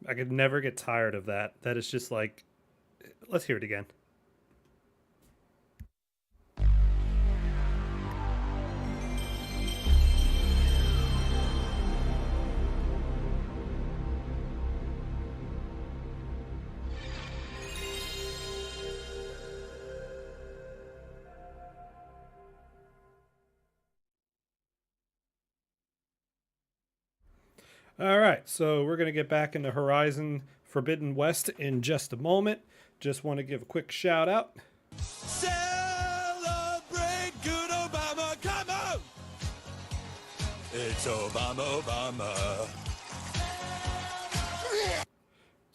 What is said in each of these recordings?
I could never get tired of that. That is just like, let's hear it again. All right, so we're going to get back into Horizon Forbidden West in just a moment. Just want to give a quick shout out. Celebrate good Obama, come on! It's Obama.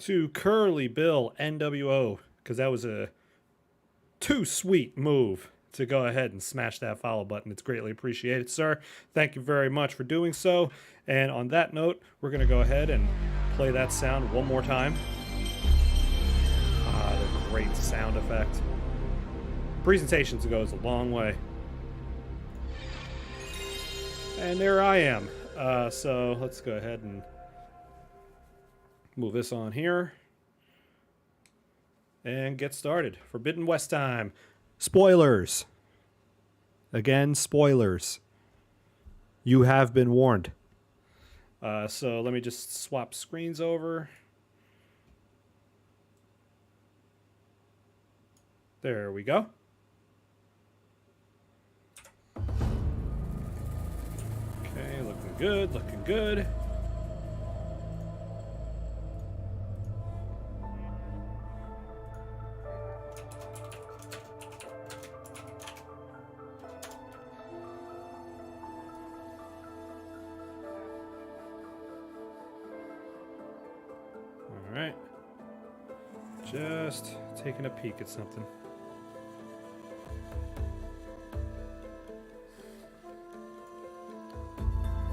To Curly Bill NWO, because that was a too sweet move to go ahead and smash that follow button. It's greatly appreciated, sir. Thank you very much for doing so. And on that note, we're going to go ahead and play that sound one more time. Ah, the great sound effect. Presentations goes a long way. And there I am. So let's go ahead and move this on here. And get started. Forbidden West time. Spoilers. Again, spoilers. You have been warned. So let me just swap screens over. There we go. Okay, looking good, looking good. Alright. Just taking a peek at something.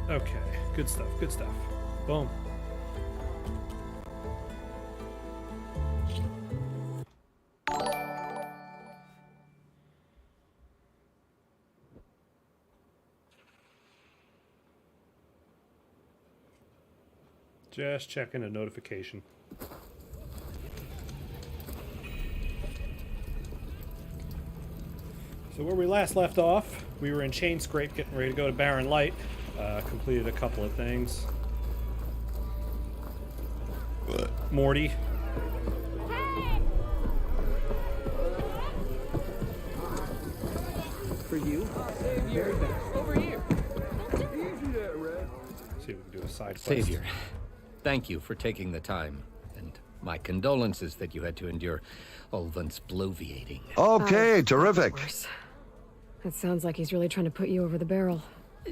Okay, good stuff, good stuff. Boom. Just checking a notification. So where we last left off, we were in Chain Scrape getting ready to go to Barren Light. Completed a couple of things. What? Morty. Hey! For you, very bad. Over here. See if we can do a side quest. Savior, thank you for taking the time, and my condolences that you had to endure Ulvant's bloviating. Okay, terrific. It sounds like he's really trying to put you over the barrel.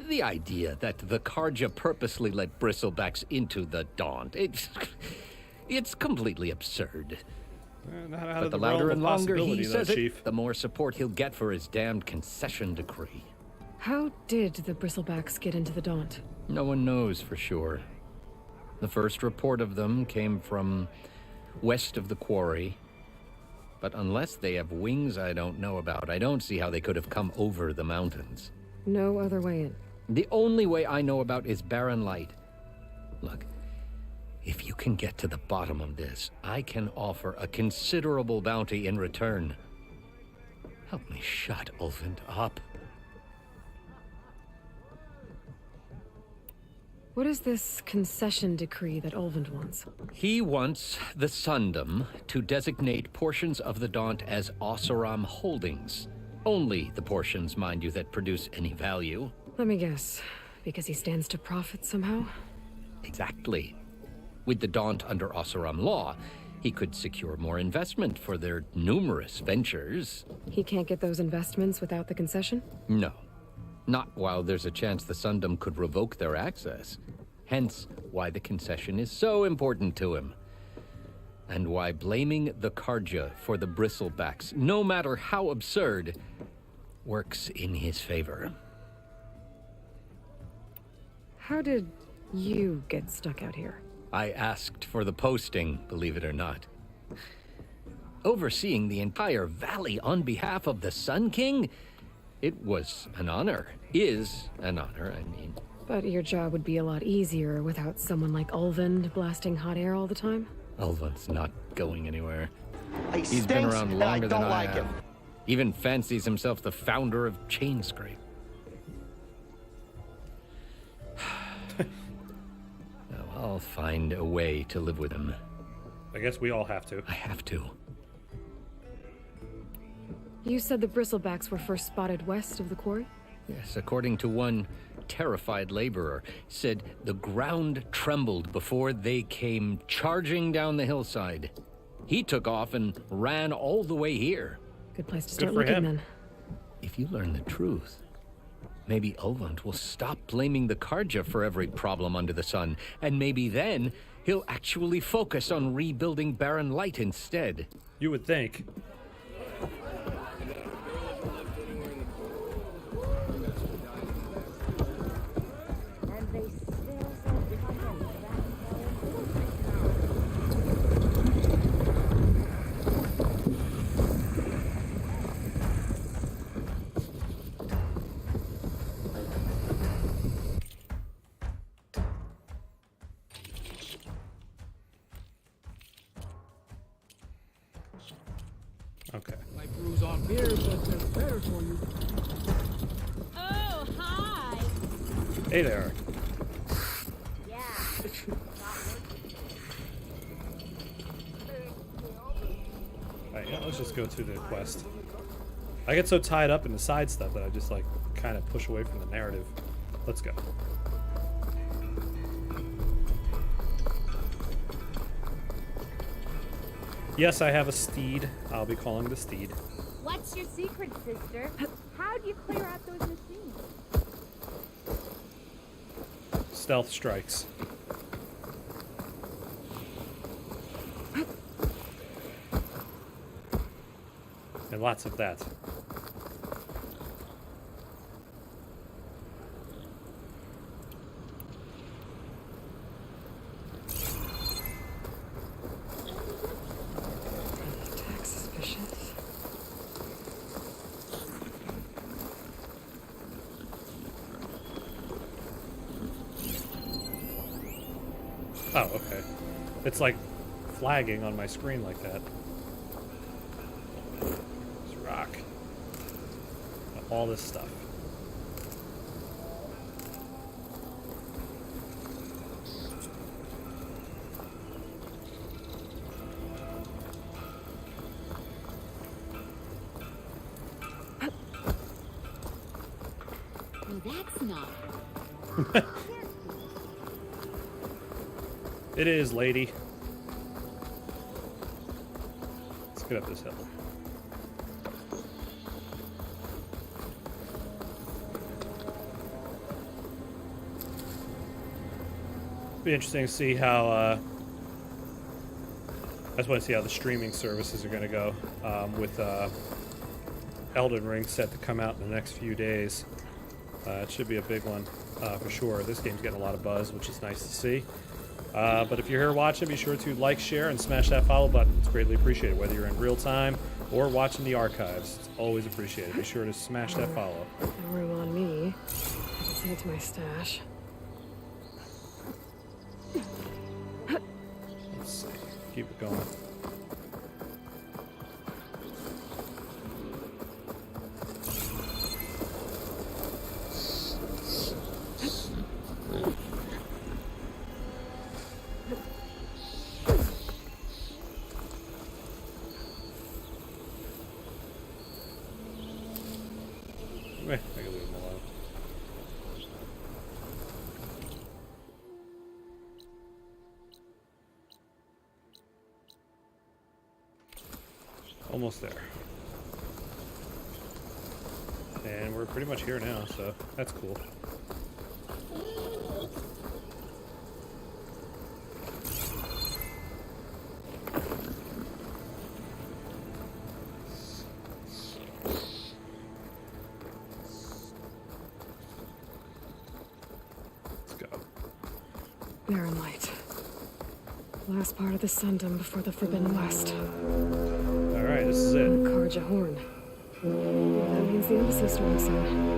The idea that the Karja purposely let bristlebacks into the Daunt, it's completely absurd. But the louder and longer he says it, the more support he'll get for his damned concession decree. How did the bristlebacks get into the Daunt? No one knows for sure. The first report of them came from west of the quarry. But unless they have wings I don't know about, I don't see how they could have come over the mountains. No other way in. The only way I know about is Barren Light. Look, if you can get to the bottom of this, I can offer a considerable bounty in return. Help me shut Ulvant up. What is this concession decree that Ulvant wants? He wants the Sundom to designate portions of the Daunt as Oseram holdings. Only the portions, mind you, that produce any value. Let me guess. Because he stands to profit somehow? Exactly. With the Daunt under Oseram law, he could secure more investment for their numerous ventures. He can't get those investments without the concession? No. Not while there's a chance the Sundom could revoke their access. Hence why the concession is so important to him. And why blaming the Karja for the bristlebacks, no matter how absurd, works in his favor. How did you get stuck out here? I asked for the posting, believe it or not. Overseeing the entire valley on behalf of the Sun King? It was an honor. Is an honor, I mean. But your job would be a lot easier without someone like Ulvund blasting hot air all the time. Ulvund's not going anywhere. He He's been stinks, around and I longer than don't I like have. him. Even fancies himself the founder of Chain Scrape. Now, I'll find a way to live with him. I guess we all have to. I have to. You said the bristlebacks were first spotted west of the quarry? Yes, according to one terrified laborer, said the ground trembled before they came charging down the hillside. He took off and ran all the way here. Good place to Good start for looking him. then. If you learn the truth, maybe Ulvund will stop blaming the Karja for every problem under the sun, and maybe then he'll actually focus on rebuilding Barren Light instead. You would think. Okay. My brews on beer, but they're better for you. Oh, hi. Hey there. Yeah. Alright, yeah, let's just go to the quest. I get so tied up in the side stuff that I just like kind of push away from the narrative. Let's go. Yes, I have a steed. I'll be calling the steed. What's your secret, sister? How do you clear out those machines? Stealth strikes. And lots of that. Attack suspicious. Oh, okay. It's like flagging on my screen like that. This rock. All this stuff. Well, that's not. It is, lady. Let's get up this hill. Be interesting to see how. I just want to see how the streaming services are going to go with Elden Ring set to come out in the next few days. It should be a big one for sure. This game's getting a lot of buzz, which is nice to see. But if you're here watching, be sure to like, share, and smash that follow button. It's greatly appreciated, whether you're in real time or watching the archives. It's always appreciated. Be sure to smash that follow. No room on me. I can send it to my stash. Let's see. Keep it going. I can leave him alone. Almost there. And we're pretty much here now, so that's cool. Let's go. Barren Light. Last part of the Sundom before the Forbidden West. Alright, this is it. Karja Horn. That means the embassy storming soon.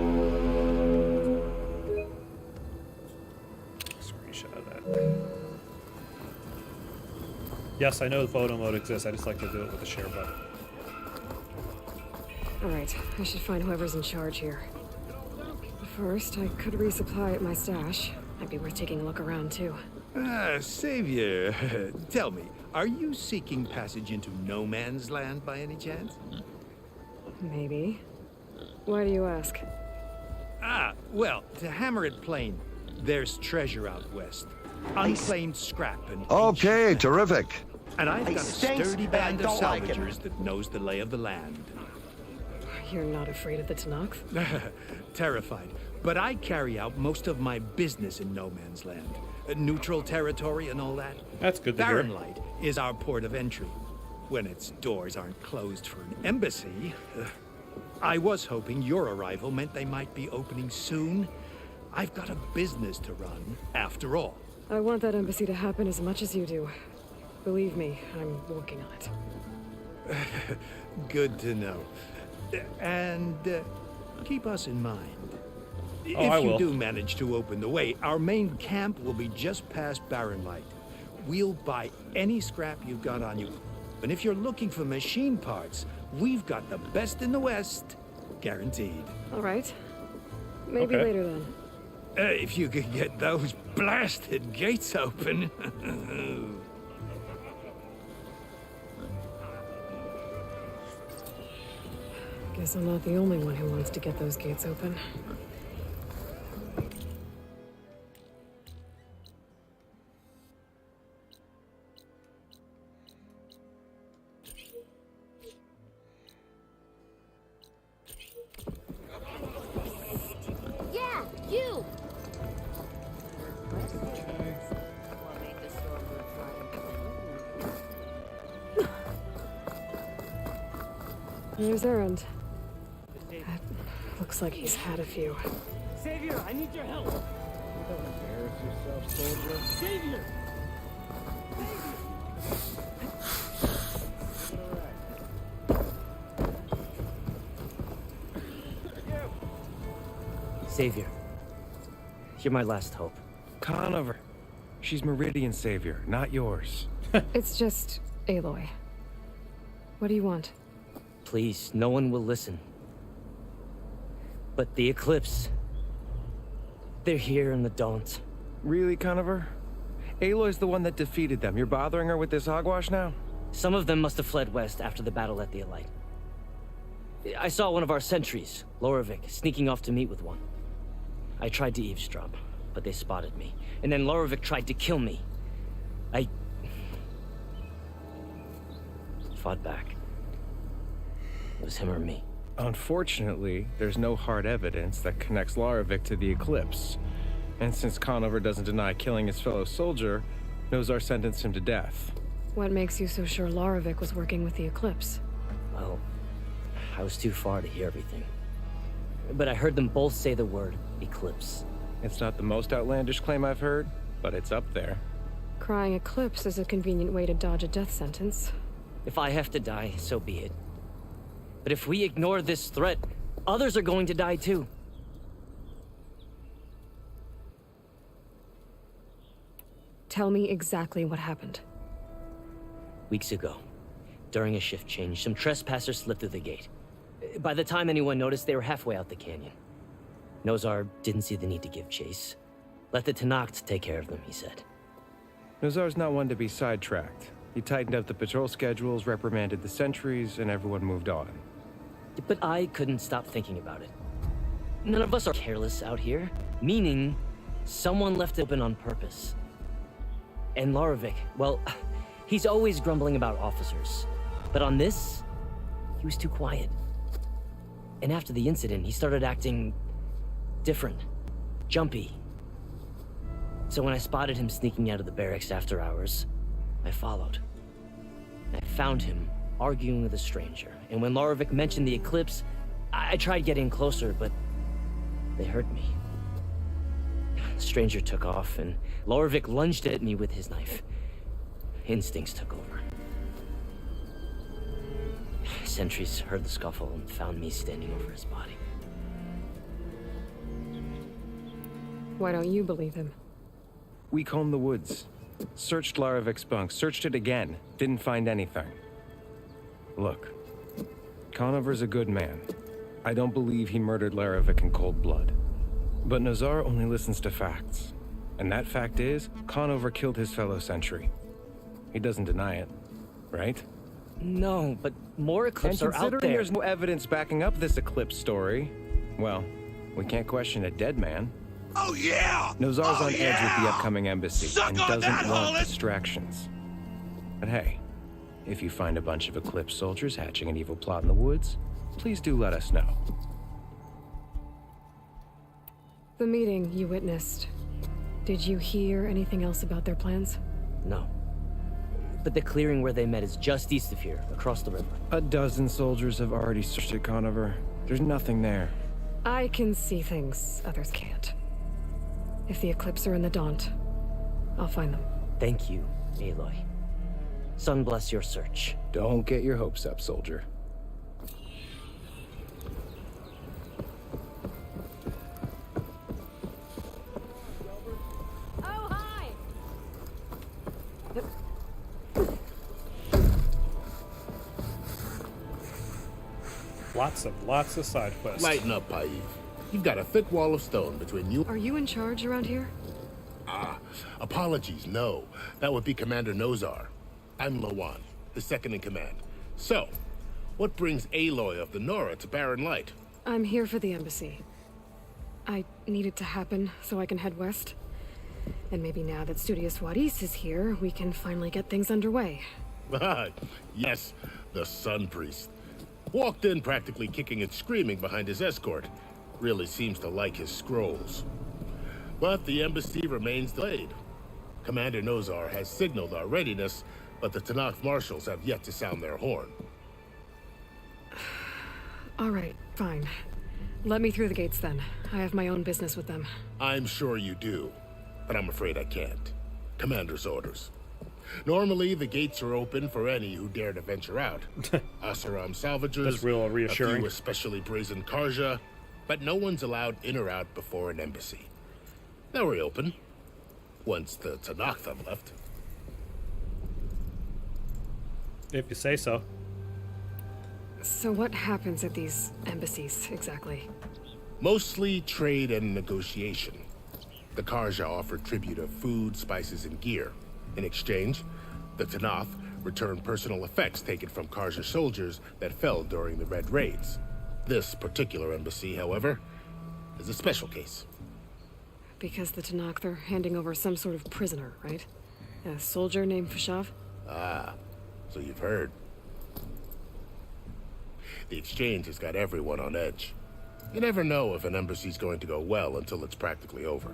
screenshot of that. Yes, I know the photo mode exists. I just like to do it with the share button. Alright, I should find whoever's in charge here. First, I could resupply at my stash. Might be worth taking a look around, too. Savior, tell me, are you seeking passage into no man's land by any chance? Maybe. Why do you ask? Well, to hammer it plain, there's treasure out west. Unclaimed scrap and Okay, terrific. And I've got a stinks, sturdy and I band of don't like it. salvagers that knows the lay of the land. You're not afraid of the Tanakh? Terrified. But I carry out most of my business in no man's land. Neutral territory and all that. That's good to hear. Barren Light is our port of entry. When its doors aren't closed for an embassy. I was hoping your arrival meant they might be opening soon. I've got a business to run, after all. I want that embassy to happen as much as you do. Believe me, I'm working on it. Good to know. And keep us in mind. I If you will. do manage to open the way, our main camp will be just past Barren Light. We'll buy any scrap you've got on you. And if you're looking for machine parts, we've got the best in the West, guaranteed. Alright. Maybe Okay. later then. If you could get those blasted gates open. Guess I'm not the only one who wants to get those gates open. Yeah, you! Here's Errand. Looks like he's had a few. Savior, I need your help. Don't embarrass yourself, soldier. Savior! Savior, you're my last hope. Conover. She's Meridian Savior, not yours. It's just Aloy. What do you want? Please, no one will listen. But the Eclipse... they're here and the don't. Really, Conover? Aloy's the one that defeated them. You're bothering her with this hogwash now? Some of them must have fled west after the battle at the Elite. I saw one of our sentries, Loravik, sneaking off to meet with one. I tried to eavesdrop, but they spotted me. And then Loravik tried to kill me. I... fought back. It was him or me. Unfortunately, there's no hard evidence that connects Loravik to the Eclipse. And since Conover doesn't deny killing his fellow soldier, Nozar sentenced him to death. What makes you so sure Loravik was working with the Eclipse? Well, I was too far to hear everything. But I heard them both say the word Eclipse. It's not the most outlandish claim I've heard, but it's up there. Crying Eclipse is a convenient way to dodge a death sentence. If I have to die, so be it. But if we ignore this threat, others are going to die too. Tell me exactly what happened. Weeks ago, during a shift change, some trespassers slipped through the gate. By the time anyone noticed, they were halfway out the canyon. Nozar didn't see the need to give chase. Let the Tanakh take care of them, he said. Nozar's not one to be sidetracked. He tightened up the patrol schedules, reprimanded the sentries, and everyone moved on. But I couldn't stop thinking about it. None of us are careless out here, meaning someone left it open on purpose. And Loravik, well, he's always grumbling about officers. But on this, he was too quiet. And after the incident, he started acting different, jumpy. So when I spotted him sneaking out of the barracks after hours, I followed. I found him arguing with a stranger. And when Loravik mentioned the Eclipse, I tried getting closer, but they heard me. The stranger took off, and Loravik lunged at me with his knife. Instincts took over. Sentries heard the scuffle and found me standing over his body. Why don't you believe him? We combed the woods. Searched Larovik's bunk. Searched it again. Didn't find anything. Look. Conover's a good man. I don't believe he murdered Larovik in cold blood. But Nazar only listens to facts. And that fact is, Conover killed his fellow sentry. He doesn't deny it, right? No, but more Eclipse And are out considering there. there's no evidence backing up this Eclipse story, well, we can't question a dead man. Oh, yeah! Nazar's on edge with yeah! the upcoming embassy Suck and on doesn't that, want Holland! distractions. But hey, if you find a bunch of Eclipse soldiers hatching an evil plot in the woods, please do let us know. The meeting you witnessed. Did you hear anything else about their plans? No. But the clearing where they met is just east of here, across the river. A dozen soldiers have already searched it, Conover. There's nothing there. I can see things others can't. If the Eclipse are in the Daunt, I'll find them. Thank you, Aloy. Sun bless your search. Don't get your hopes up, soldier. Oh, hi! Lots of side quests. Lighten up, Paiv. You've got a thick wall of stone between you. Are you in charge around here? Apologies, no. That would be Commander Nozar. I'm Lawan, the second in command. So, what brings Aloy of the Nora to Barren Light? I'm here for the embassy. I need it to happen so I can head west. And maybe now that Studious Wadis is here, we can finally get things underway. Yes, the Sun Priest. Walked in practically kicking and screaming behind his escort. Really seems to like his scrolls. But the embassy remains delayed. Commander Nozar has signaled our readiness, but the Tanakh marshals have yet to sound their horn. All right, fine. Let me through the gates then. I have my own business with them. I'm sure you do, but I'm afraid I can't. Commander's orders. Normally, the gates are open for any who dare to venture out. Asaram salvagers, That's real a reassuring. few especially brazen Karja, but no one's allowed in or out before an embassy. They'll reopen, once the Tanakh have left. If you say so. So what happens at these embassies, exactly? Mostly trade and negotiation. The Karja offer tribute of food, spices, and gear. In exchange, the Tanakh return personal effects taken from Karja soldiers that fell during the Red Raids. This particular embassy, however, is a special case. Because the Tanakh, they're handing over some sort of prisoner, right? A soldier named Fashav? So you've heard. The exchange has got everyone on edge. You never know if an embassy's going to go well until it's practically over.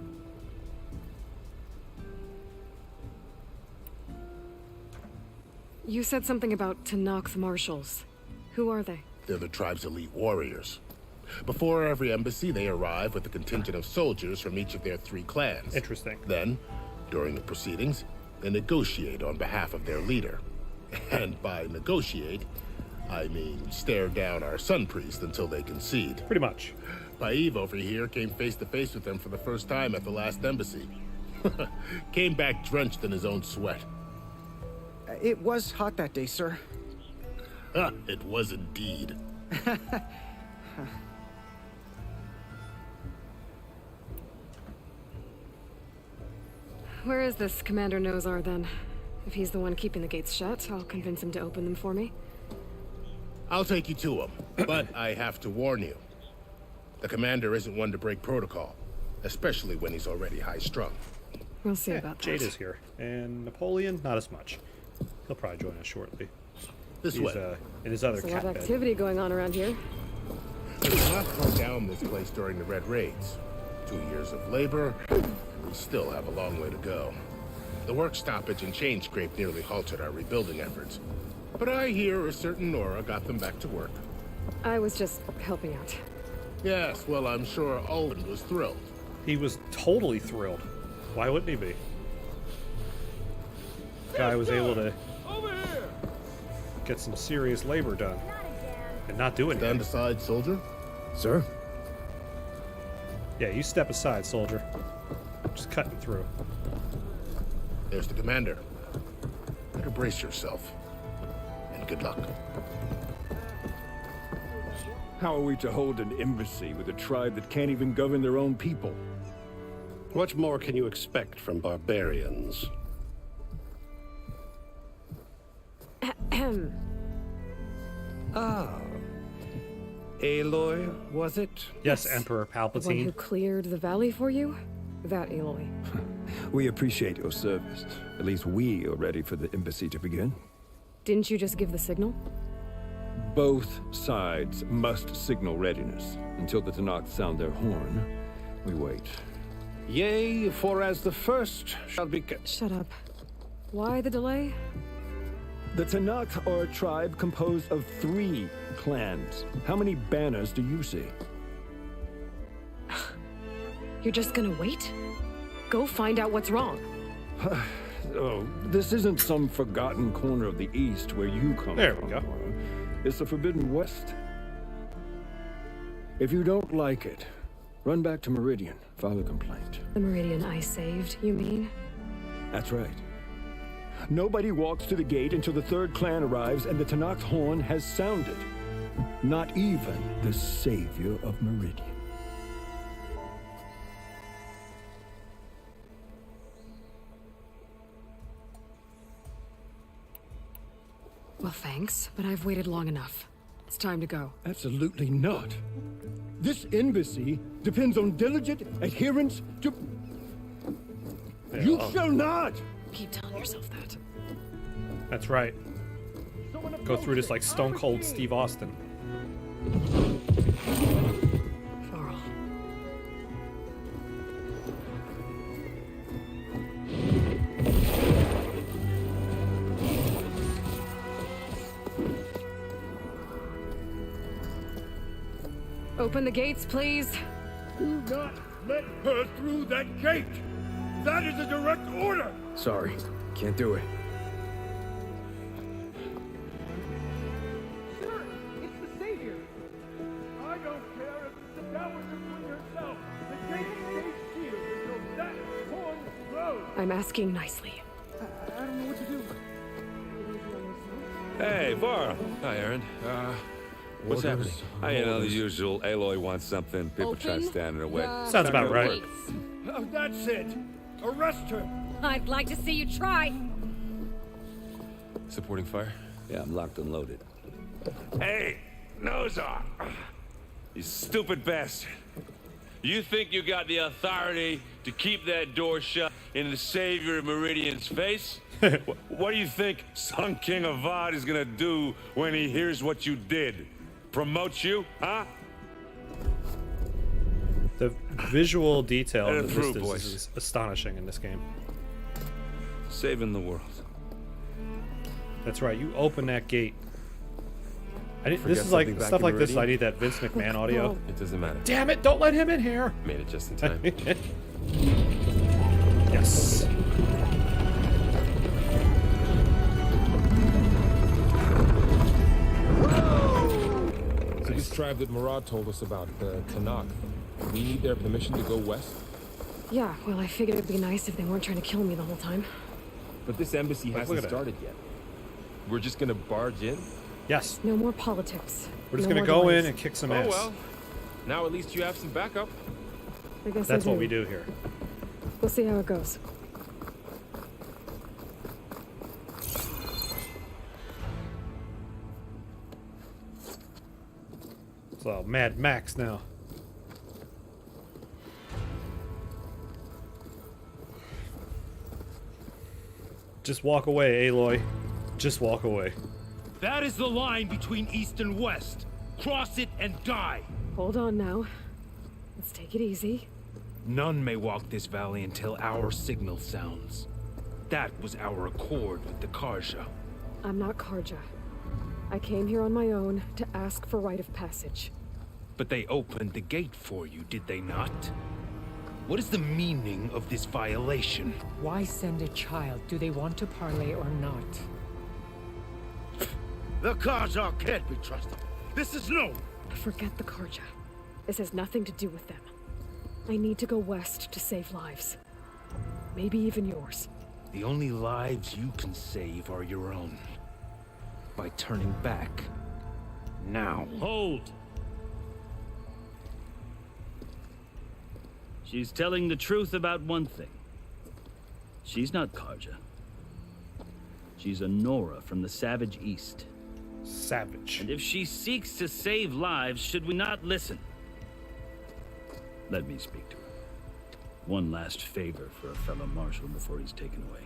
You said something about Tanakh marshals. Who are they? They're the tribe's elite warriors. Before every embassy, they arrive with a contingent of soldiers from each of their 3 clans. Interesting. Then, during the proceedings, they negotiate on behalf of their leader. And by negotiate, I mean stare down our Sun Priest until they concede. Pretty much. Paiv over here came face to face with them for the first time at the last embassy. Came back drenched in his own sweat. It was hot that day, sir. It was indeed. Where is this Commander Nozar, then? If he's the one keeping the gates shut, I'll convince him to open them for me. I'll take you to him, but I have to warn you. The commander isn't one to break protocol, especially when he's already high-strung. We'll see about that. Jade is here. And Napoleon, not as much. He'll probably join us shortly. This He's way. in his other There's a lot cat of bed. activity going on around here. It's not torn down this place during the Red Raids. 2 years of labor, and we still have a long way to go. The work stoppage and chain scrape nearly halted our rebuilding efforts. But I hear a certain Nora got them back to work. I was just helping out. Yes, well, I'm sure Owen was thrilled. He was totally thrilled. Why wouldn't he be? Guy was able to get some serious labor done and not do anything. Stand aside, soldier. Sir? Yeah, you step aside, soldier. Just cutting through. There's the commander. Better brace yourself. And good luck. How are we to hold an embassy with a tribe that can't even govern their own people? What more can you expect from barbarians? Ah. Aloy, was it? Yes, Emperor The one who Palpatine. cleared the valley for you? That Aloy. We appreciate your service. At least we are ready for the embassy to begin. Didn't you just give the signal? Both sides must signal readiness. Until the Tanakh sound their horn, we wait. Yea, for as the first shall be... Shut up. Why the delay? The Tanakh are a tribe composed of 3 clans. How many banners do you see? You're just gonna wait? Go find out what's wrong. Oh, this isn't some forgotten corner of the East where you come There from. we go. It's the Forbidden West. If you don't like it, run back to Meridian, file a complaint. The Meridian I saved, you mean? That's right. Nobody walks to the gate until the 3rd clan arrives and the Tanakh's horn has sounded. Not even the savior of Meridian. Well, thanks, but I've waited long enough. It's time to go. Absolutely not. This embassy depends on diligent adherence to... You shall not! Keep telling yourself that. That's right. Go through this like Stone Cold Steve Austin. Farrell. Open the gates, please. Do not let her through that gate! That is a direct order! Sorry, can't do it. Sir, it's the Savior! I don't care if it's the Dowager Queen herself! The gate stays sealed until that horn blows! I'm asking nicely. I don't know what to do. Hey, Varl. Hi, Aaron. What's happening? You know, the usual. Aloy wants something. People try to stand in her way. Sounds about right. Oh, that's it! Arrest her! I'd like to see you try. Supporting fire? Yeah, I'm locked and loaded. Hey, Nozar! You stupid bastard. You think you got the authority to keep that door shut in the savior of Meridian's face? What do you think Sun King Avad is gonna do when he hears what you did? Promote you, huh? The visual detail Let of it the through, vistas boys. is astonishing in this game. Saving the world. That's right. You open that gate. This Forget is like something back stuff in like this. I Meridian? need that Vince McMahon audio. It doesn't matter. Damn it! Don't let him in here. Made it just in time. Yes. So this tribe that Murad told us about, the Tanakh, we need their permission to go west? Yeah, well, I figured it'd be nice if they weren't trying to kill me the whole time. But this embassy Look hasn't at it. started yet. We're just gonna barge in? Yes. No more politics. We're just No gonna more go delays. in and kick some Oh ass. well. Now at least you have some backup. I guess That's I what we do here. We'll see how it goes. So Mad Max now. Just walk away, Aloy. Just walk away. That is the line between East and West. Cross it and die. Hold on now. Let's take it easy. None may walk this valley until our signal sounds. That was our accord with the Karja. I'm not Karja. I came here on my own to ask for rite of passage. But they opened the gate for you, did they not? What is the meaning of this violation? Why send a child? Do they want to parley or not? The Karja can't be trusted. This is known. Forget the Karja. This has nothing to do with them. I need to go west to save lives. Maybe even yours. The only lives you can save are your own. By turning back. Now. Hold! She's telling the truth about one thing. She's not Karja. She's a Nora from the Savage East. Savage. And if she seeks to save lives, should we not listen? Let me speak to her. One last favor for a fellow marshal before he's taken away.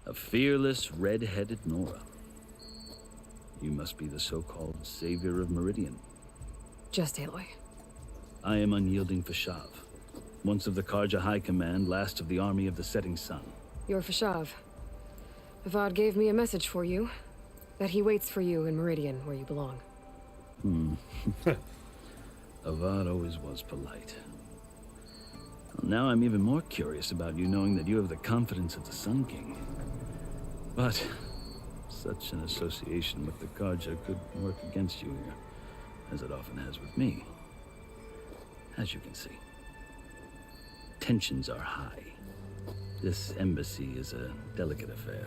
A fearless, red-headed Nora. You must be the so-called savior of Meridian. Just Aloy. I am unyielding Fashav, once of the Karja High Command, last of the army of the Setting Sun. You're Fashav. Avad gave me a message for you. That he waits for you in Meridian, where you belong. Avad always was polite. Well, now I'm even more curious about you, knowing that you have the confidence of the Sun King. But such an association with the Karja could work against you here, as it often has with me. As you can see, tensions are high. This embassy is a delicate affair.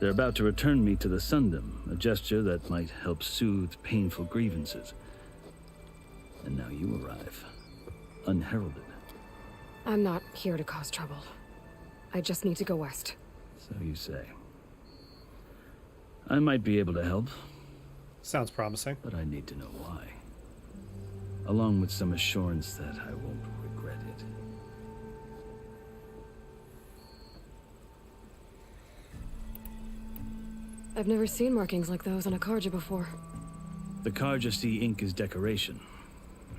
They're about to return me to the Sundom, a gesture that might help soothe painful grievances. And now you arrive, unheralded. I'm not here to cause trouble. I just need to go west. So you say. I might be able to help. Sounds promising. But I need to know why. Along with some assurance that I won't regret it. I've never seen markings like those on a Karja before. The Karja see ink as decoration.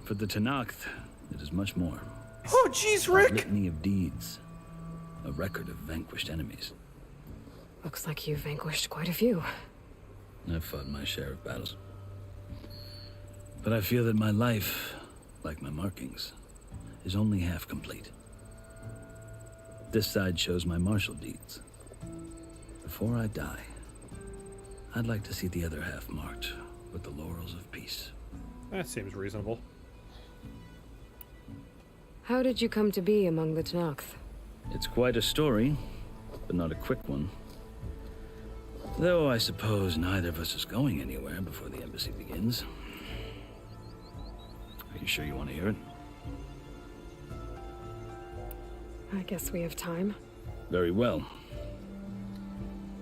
For the Tenakth, it is much more. Oh, jeez, Rick! A litany of deeds. A record of vanquished enemies. Looks like you've vanquished quite a few. I've fought my share of battles. But I feel that my life, like my markings, is only half complete. This side shows my martial deeds. Before I die, I'd like to see the other half marked with the laurels of peace. That seems reasonable. How did you come to be among the Tenakth? It's quite a story, but not a quick one. Though I suppose neither of us is going anywhere before the embassy begins. Are you sure you want to hear it? I guess we have time. Very well.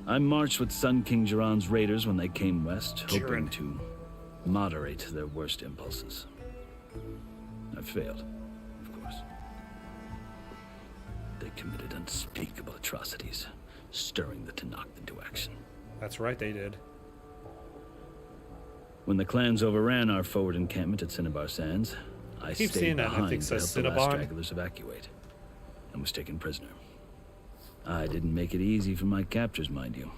I marched with Sun King Jiran's raiders when they came west, hoping to moderate their worst impulses. I failed, of course. They committed unspeakable atrocities, stirring the Tenakth into action. That's right, they did. When the clans overran our forward encampment at Cinnabar Sands, I stayed behind to help the last stragglers evacuate, and was taken prisoner. I didn't make it easy for my captors, mind you.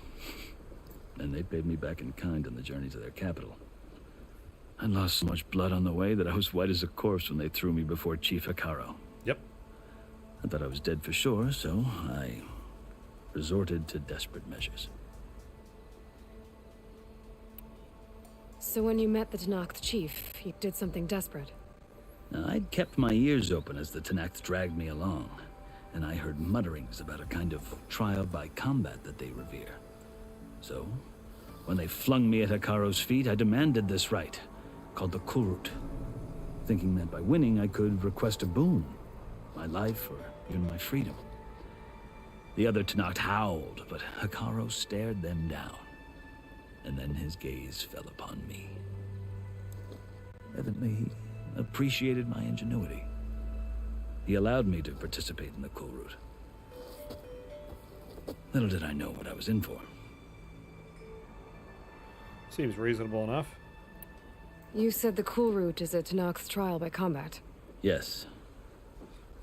And they paid me back in kind on the journey to their capital. I lost so much blood on the way that I was white as a corpse when they threw me before Chief Hikaro. Yep. I thought I was dead for sure, so I resorted to desperate measures. So when you met the Tenakth chief, he did something desperate? Now, I'd kept my ears open as the Tenakth dragged me along, and I heard mutterings about a kind of trial by combat that they revere. So, when they flung me at Hikaro's feet, I demanded this right, called the Kulrut, thinking that by winning I could request a boon, my life or even my freedom. The other Tenakth howled, but Hikaro stared them down, and then his gaze fell upon me. Evidently, he appreciated my ingenuity. He allowed me to participate in the Kulrut. Little did I know what I was in for. Seems reasonable enough. You said the Kulrut is a Tenakth trial by combat. Yes,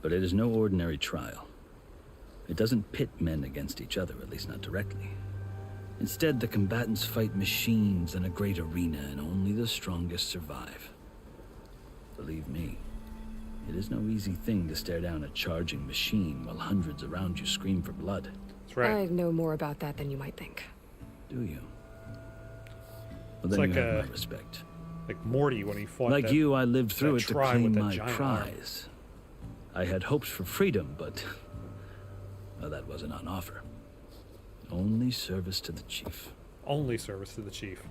but it is no ordinary trial. It doesn't pit men against each other, at least not directly. Instead, the combatants fight machines in a great arena, and only the strongest survive. Believe me, it is no easy thing to stare down a charging machine while hundreds around you scream for blood. That's right. I know more about that than you might think. Do you? Well, It's then like you have my respect. Like Morty when he fought. Like that, you, I lived through that it to tribe claim with that my giant arm. prize. I had hopes for freedom, but well, that wasn't on offer. Only service to the chief. Only service to the chief.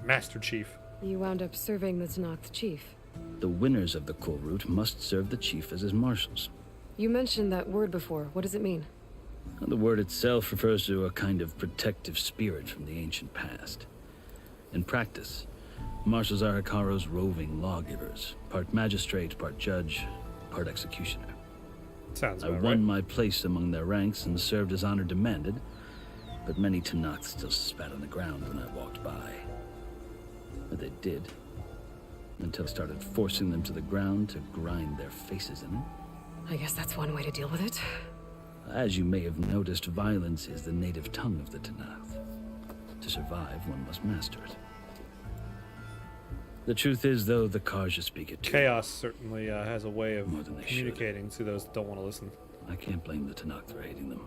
Master Chief. You wound up serving the Tenakth chief. The winners of the cool route must serve the chief as his marshals. You mentioned that word before. What does it mean? The word itself refers to a kind of protective spirit from the ancient past. In practice, marshals are Hikaro's roving lawgivers, part magistrate, part judge, part executioner. Sounds I about won right. my place among their ranks and served as honor demanded, but many Tenakth still spat on the ground when I walked by. But they did, until I started forcing them to the ground to grind their faces in it. I guess that's one way to deal with it. As you may have noticed, violence is the native tongue of the Tenakth. To survive, one must master it. The truth is, though, the Karja speak it too. Chaos certainly has a way of More than they communicating to those that don't want to listen. I can't blame the Tenakth for hating them.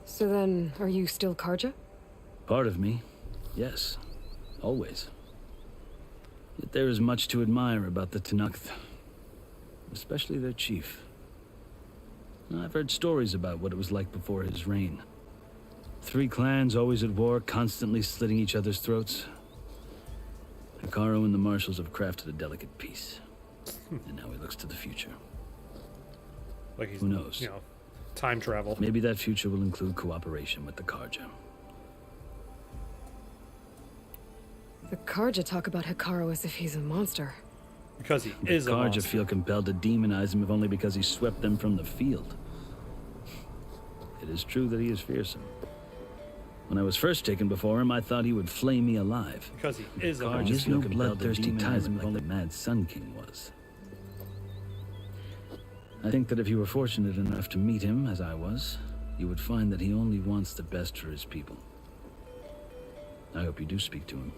So then, are you still Karja? Part of me, yes. Always. Yet there is much to admire about the Tenakth. Especially their chief. I've heard stories about what it was like before his reign. 3 clans always at war, constantly slitting each other's throats. Hikaru and the marshals have crafted a delicate peace. And now he looks to the future. Like he's, who knows? You know, time travel. Maybe that future will include cooperation with the Karja. The Karja talk about Hikaru as if he's a monster. Because he The is a Karja monster. feel compelled to demonize him if only because he swept them from the field. It is true that he is fearsome. When I was first taken before him, I thought he would flay me alive. Because he is a Karja monster. is no bloodthirsty tyrant like the Mad Sun King was. I think that if you were fortunate enough to meet him, as I was, you would find that he only wants the best for his people. I hope you do speak to him.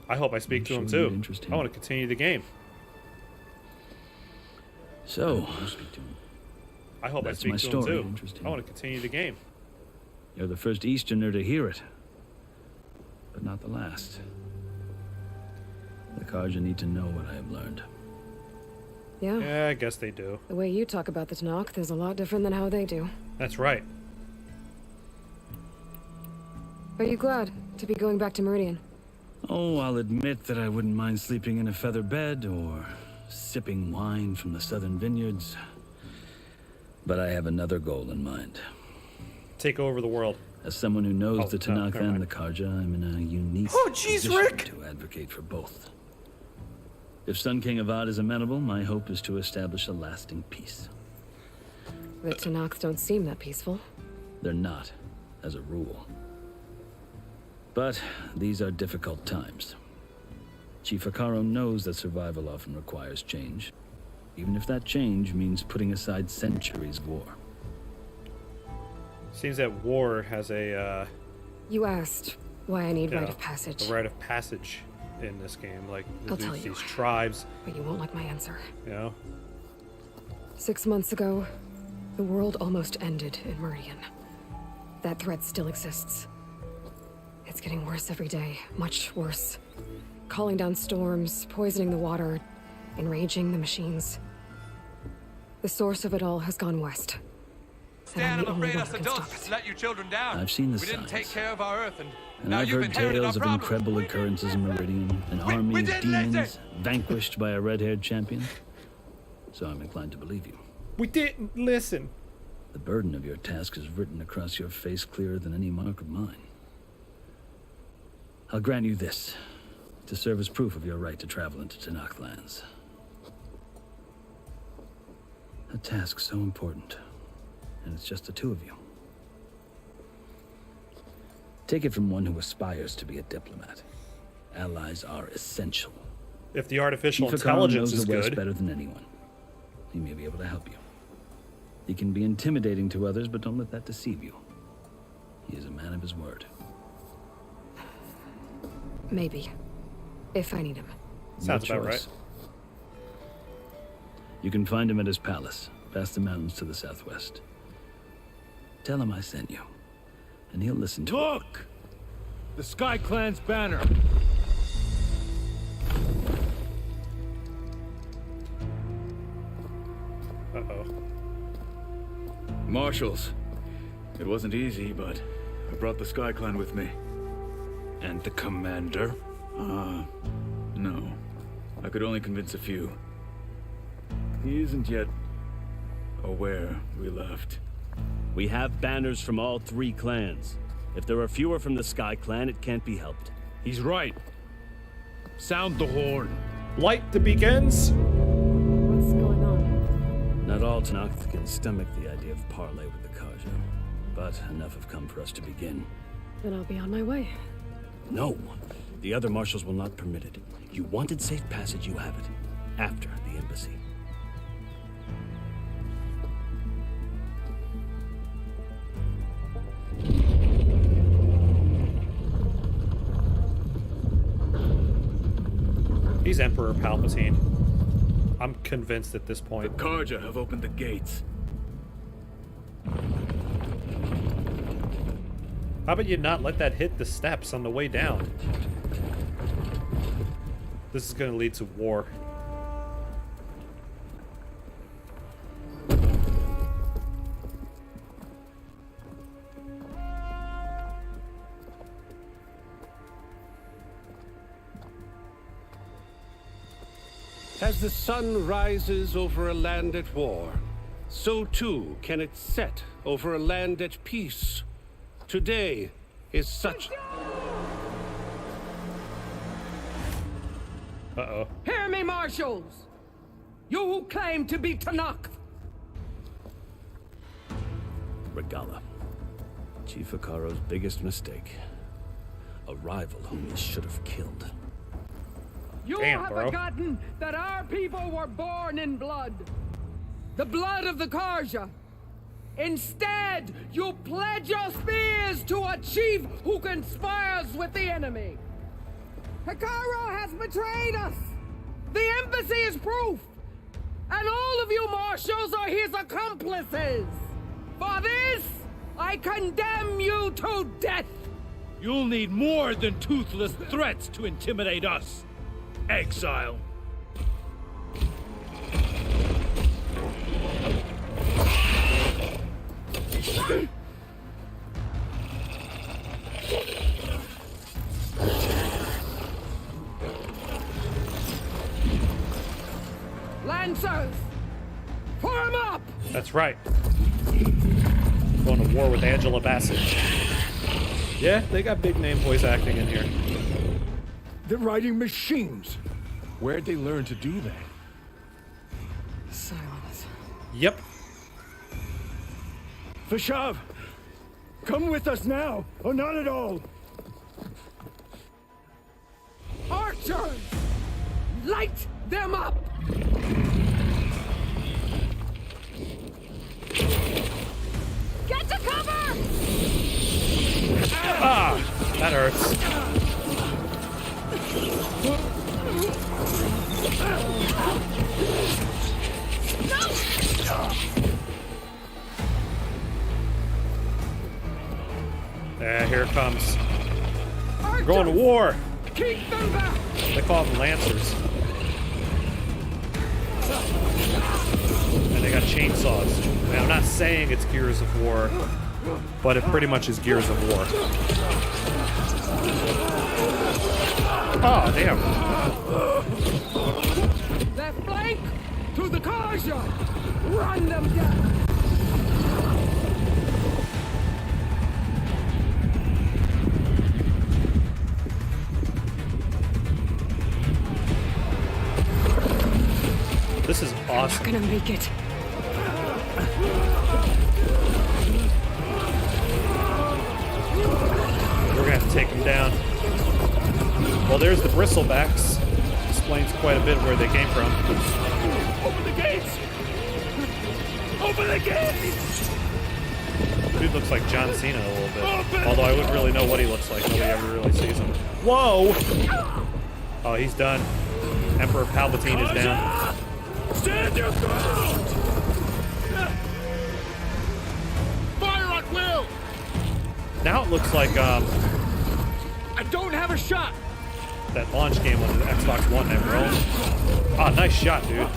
I hope I speak to him sure you'd too. interest him. I want to continue the game. So, you speak to him. I hope That's I speak my to story. him too. Interesting. I want to continue the game. You're the first Easterner to hear it, but not the last. The Karja need to know what I have learned. Yeah. Yeah, I guess they do. The way you talk about the Tenakth is a lot different than how they do. That's right. Are you glad to be going back to Meridian? Oh, I'll admit that I wouldn't mind sleeping in a feather bed or sipping wine from the southern vineyards. But I have another goal in mind. Take over the world. As someone who knows Oh, the no, Tanakh never and mind. the Karja, I'm in a unique Oh, jeez, position Rick! to advocate for both. If Sun King Avad is amenable, my hope is to establish a lasting peace. The Tenakth don't seem that peaceful. They're not, as a rule. But these are difficult times. Chief Hikaru knows that survival often requires change, even if that change means putting aside centuries of war. Seems that war has a You asked why I need yeah, rite of passage. a rite of passage in this game. Like I'll these, tell you. these tribes, But you won't like my answer. you know. 6 months ago, the world almost ended in Meridian. That threat still exists. It's getting worse every day, much worse. Calling down storms, poisoning the water, enraging the machines. The source of it all has gone west. Stand and I'm and the only afraid one us who can stop adults it. let you children down. I've seen the We didn't take signs. care of our Earth, and And now I've you've heard inherited tales our of problems. incredible occurrences in Meridian, an army we of didn't demons listen. vanquished by a red-haired champion. So I'm inclined to believe you. We didn't listen. The burden of your task is written across your face clearer than any mark of mine. I'll grant you this, to serve as proof of your right to travel into Tenakth lands. A task so important, and it's just the two of you. Take it from one who aspires to be a diplomat. Allies are essential. If the artificial Chief Hikaru intelligence knows is the West good, better than anyone. He may be able to help you. He can be intimidating to others, but don't let that deceive you. He is a man of his word. Maybe. If I need him. Sounds Your about right. choice. You can find him at his palace. past the mountains to the southwest. Tell him I sent you, and he'll listen to it. Look! The Sky Clan's banner. Uh-oh. Marshals. It wasn't easy, but I brought the Sky Clan with me. And the commander? No. I could only convince a few. He isn't yet aware we left. We have banners from all 3 clans. If there are fewer from the Sky Clan, it can't be helped. He's right. Sound the horn. Light to begins. What's going on? Not all Tenakth can stomach the idea of parley with the Karja, but enough have come for us to begin. Then I'll be on my way. No, the other marshals will not permit it. You wanted safe passage, you have it. After the embassy. He's Emperor Palpatine. I'm convinced at this point. The Karja have opened the gates. How about you not let that hit the steps on the way down? This is going to lead to war. As the sun rises over a land at war, so too can it set over a land at peace. Today is such... Uh-oh. Hear me, marshals! You who claim to be Tenakth! Regala. Chief Akaro's biggest mistake. A rival whom he should have killed. You have forgotten that our people were born in blood. The blood of the Karja. Instead, you pledge your spears to a chief who conspires with the enemy. Akaro has betrayed us. The embassy is proof. And all of you marshals are his accomplices. For this, I condemn you to death. You'll need more than toothless threats to intimidate us. Exile. Lancers, form up! That's right. Going to war with Angela Bassett. Yeah, they got big name voice acting in here. They're riding machines. Where'd they learn to do that? Silence. Yep. Vashav, come with us now, or not at all. Archers, light them up! Get to cover! Ah, that hurts. Here it comes. We're going to war. Keep them back! They call them Lancers. And they got chainsaws. Now, I'm not saying it's Gears of War, but it pretty much is Gears of War. Oh, damn. Left flank to the Karja! Run them down! This is awesome. We're gonna make it. We're gonna have to take him down. Well, there's the Bristlebacks. Explains quite a bit where they came from. Open the gates! Open the gates! Dude looks like John Cena a little bit. Although I wouldn't really know what he looks like. Nobody ever really sees him. Whoa! Oh, he's done. Emperor Palpatine is down. Stand your ground! Now it looks like I don't have a shot. that launch game on the Xbox One there, bro. Oh, nice shot, dude.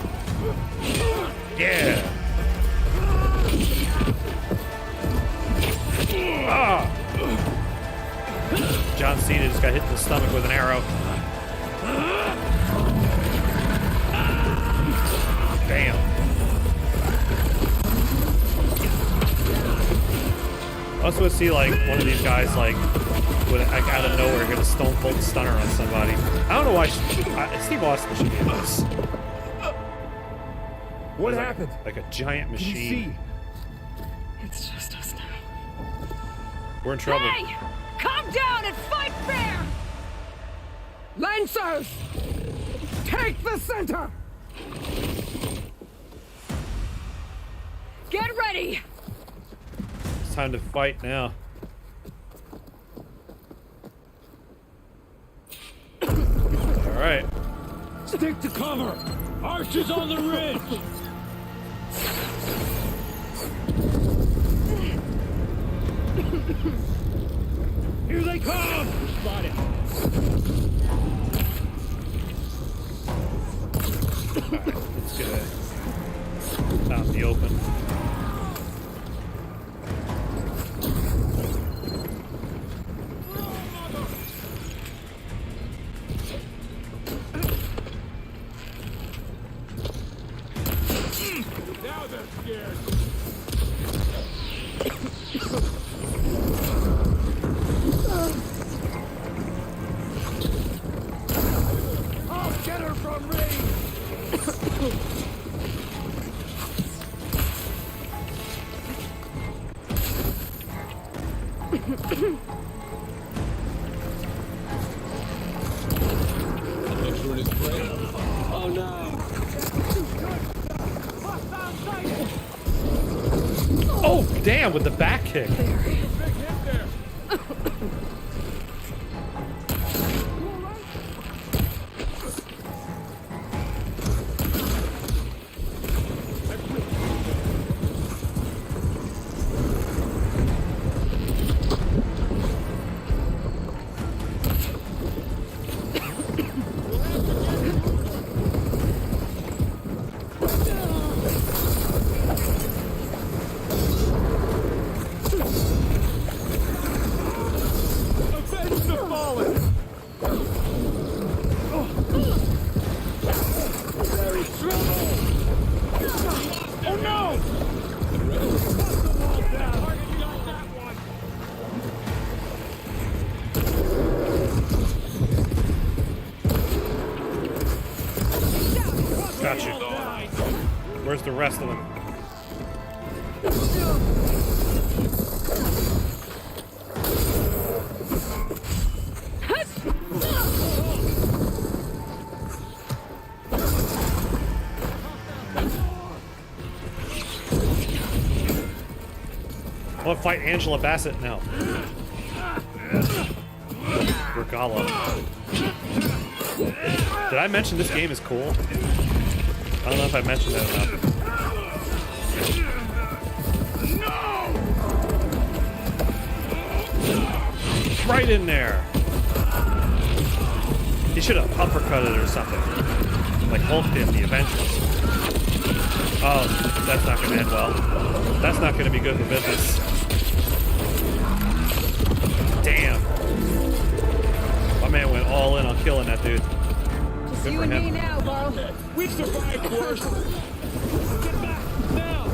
Yeah. Ah. John Cena just got hit in the stomach with an arrow. Damn. I also want to see like one of these guys like with like out of nowhere hit a Stone Cold Stunner on somebody. I don't know why Steve Austin should be in this. What Like- happened? Like a giant Can you machine. It's just us now. We're in trouble. Hey! Calm down and fight fair! Lancers! Take the center! Get ready! It's time to fight now. All right. Stick to cover! Archers on the ridge! Here they come! Spot it. Alright, let's get it out in the open. Now they're scared. I'll get her from range. Oh no. Oh, damn, with the back kick. Avenge the fallen! They're in trouble! Oh no! Bust the wall down! Got that one! Got you. Where's the rest of them? I want to fight Angela Bassett now. Regala. Did I mention this game is cool? I don't know if I mentioned that enough. Right in there. He should have uppercutted or something. Like Hulk did in the Avengers. Oh, that's not going to end well. That's not going to be good for business. Damn. My man went all in on killing that dude. Just Good you for and him. me now, Barl. We've survived worse! Get back! Now!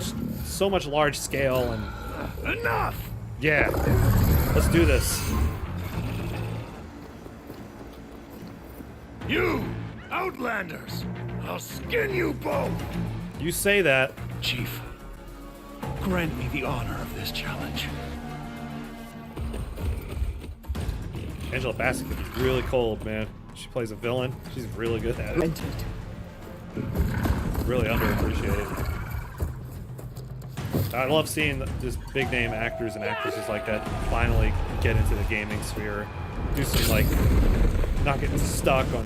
so much large scale and Enough! yeah. Let's do this. You outlanders! I'll skin you both! You say that. Chief, grant me the honor of this challenge. Angela Bassett can be really cold, man. She plays a villain. She's really good at it. Really underappreciated. I love seeing just big name actors and actresses like that finally get into the gaming sphere. Do some, like, not getting stuck on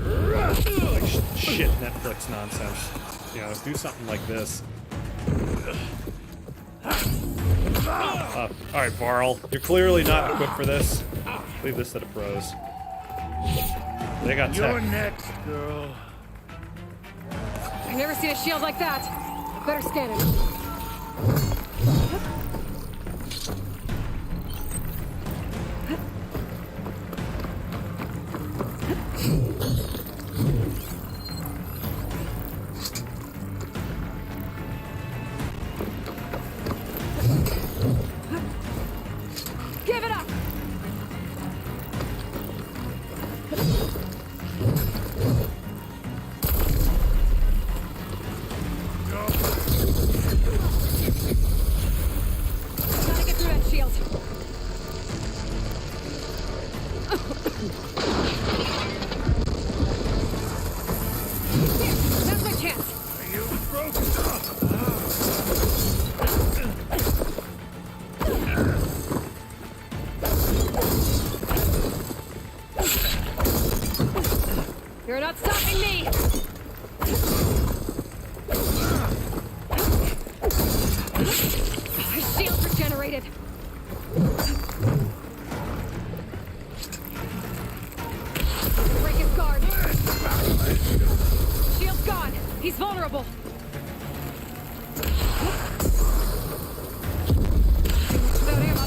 like shit Netflix nonsense. You know, do something like this. Alright, Varl. You're clearly not equipped for this. Leave this to the pros. They got You're tech. next, girl. I've never seen a shield like that. Better scan it. Give it up! Gotta get through that shield. Here, now's my chance. You broke up! You're not stopping me! My shield's regenerated. Break his guard. Shield's gone. He's vulnerable. Without ammo.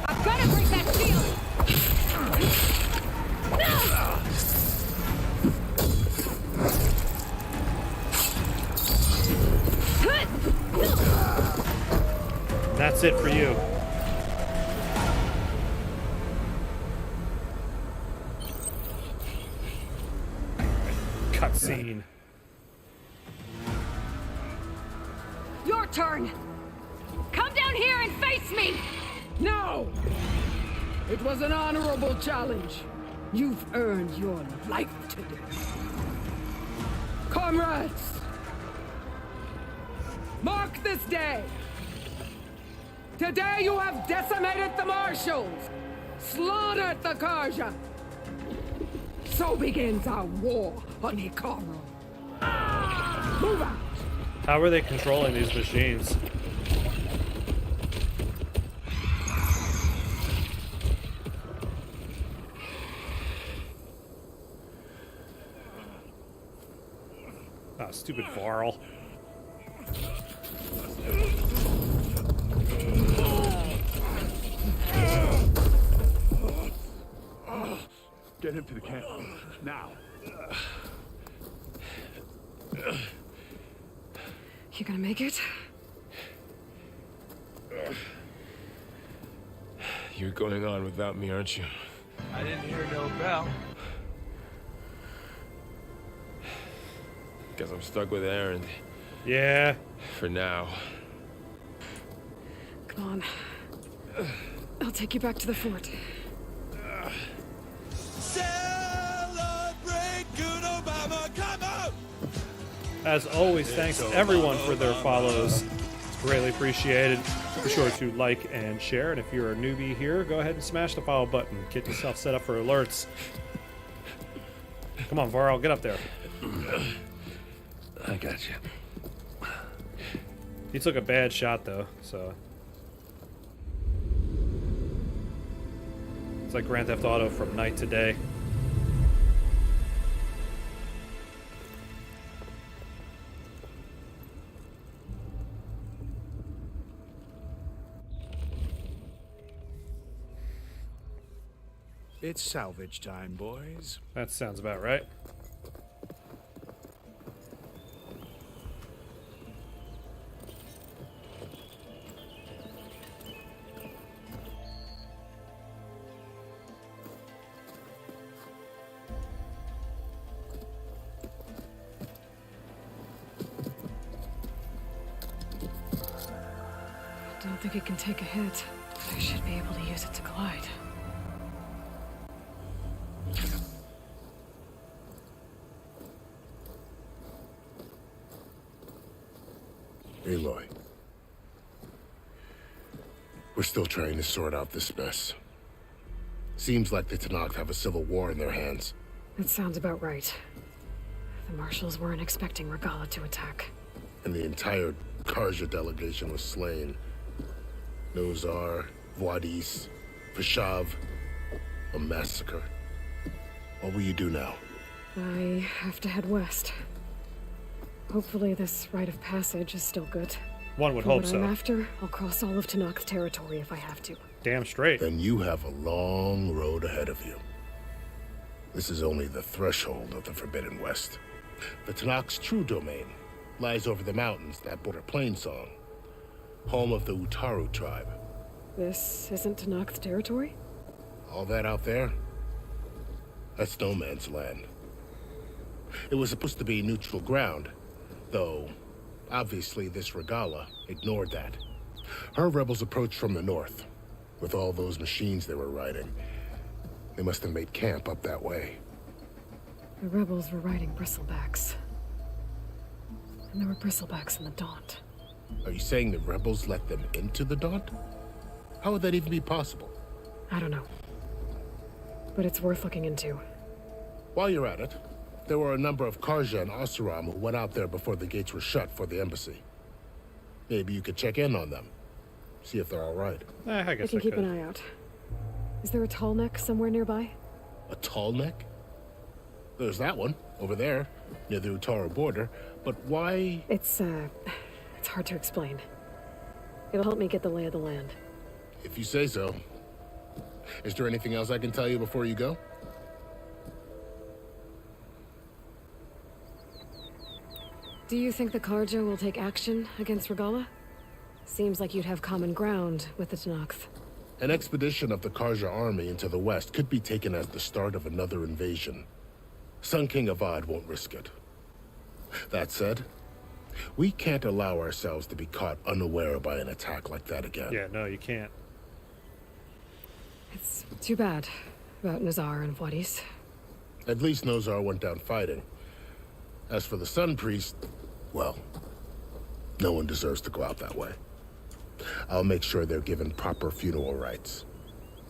I've got to break that shield! That's it for you. Cutscene. Your turn! Come down here and face me! No! It was an honorable challenge. You've earned your life today. Comrades! Mark this day! Today you have decimated the Marshals, slaughtered the Karja. So begins our war on Hikaru. Move out! How are they controlling these machines? Ah, stupid Varl. Get him to the camp. Now. You gonna make it? You're going on without me, aren't you? I didn't hear no bell. Guess I'm stuck with Aaron. Yeah. For now. Come on. I'll take you back to the fort. Celebrate good Obama, come out! As always, thanks to everyone for their follows. It's greatly appreciated. Be sure to like and share. And if you're a newbie here, go ahead and smash the follow button. Get yourself set up for alerts. Come on, Varl, get up there. I got you. He took a bad shot, though, so... It's like Grand Theft Auto from night to day. It's salvage time, boys. That sounds about right. I don't think it can take a hit. I should be able to use it to glide. Aloy. We're still trying to sort out this mess. Seems like the Tenakth have a civil war in their hands. That sounds about right. The marshals weren't expecting Regala to attack. And the entire Karja delegation was slain. Nozar, Vuadis, Vashav, a massacre. What will you do now? I have to head west. Hopefully this rite of passage is still good. One would For hope what so. I'm after, I'll cross all of Tenakth territory if I have to. Damn straight. Then you have a long road ahead of you. This is only the threshold of the Forbidden West. The Tenakth's true domain lies over the mountains that border Plainsong, home of the Utaru tribe. This isn't Tenakth territory? All that out there? That's no man's land. It was supposed to be neutral ground, though obviously this Regala ignored that. Her rebels approached from the north, with all those machines they were riding. They must have made camp up that way. The rebels were riding bristlebacks. And there were bristlebacks in the Daunt. Are you saying the rebels let them into the Daunt? How would that even be possible? I don't know. But it's worth looking into. While you're at it, there were a number of Karja and Oseram who went out there before the gates were shut for the embassy. Maybe you could check in on them. See if they're all right. I guess I can keep an eye out. Is there a tall neck somewhere nearby? A tall neck? There's that one, over there, near the Utaru border. But why? It's hard to explain. It'll help me get the lay of the land. If you say so. Is there anything else I can tell you before you go? Do you think the Karja will take action against Regala? Seems like you'd have common ground with the Tenakth. An expedition of the Karja army into the west could be taken as the start of another invasion. Sun King Avad won't risk it. That said, we can't allow ourselves to be caught unaware by an attack like that again. Yeah, no, you can't. It's too bad about Nazar and Vuadis. At least Nozar went down fighting. As for the Sun Priest, well, no one deserves to go out that way. I'll make sure they're given proper funeral rites.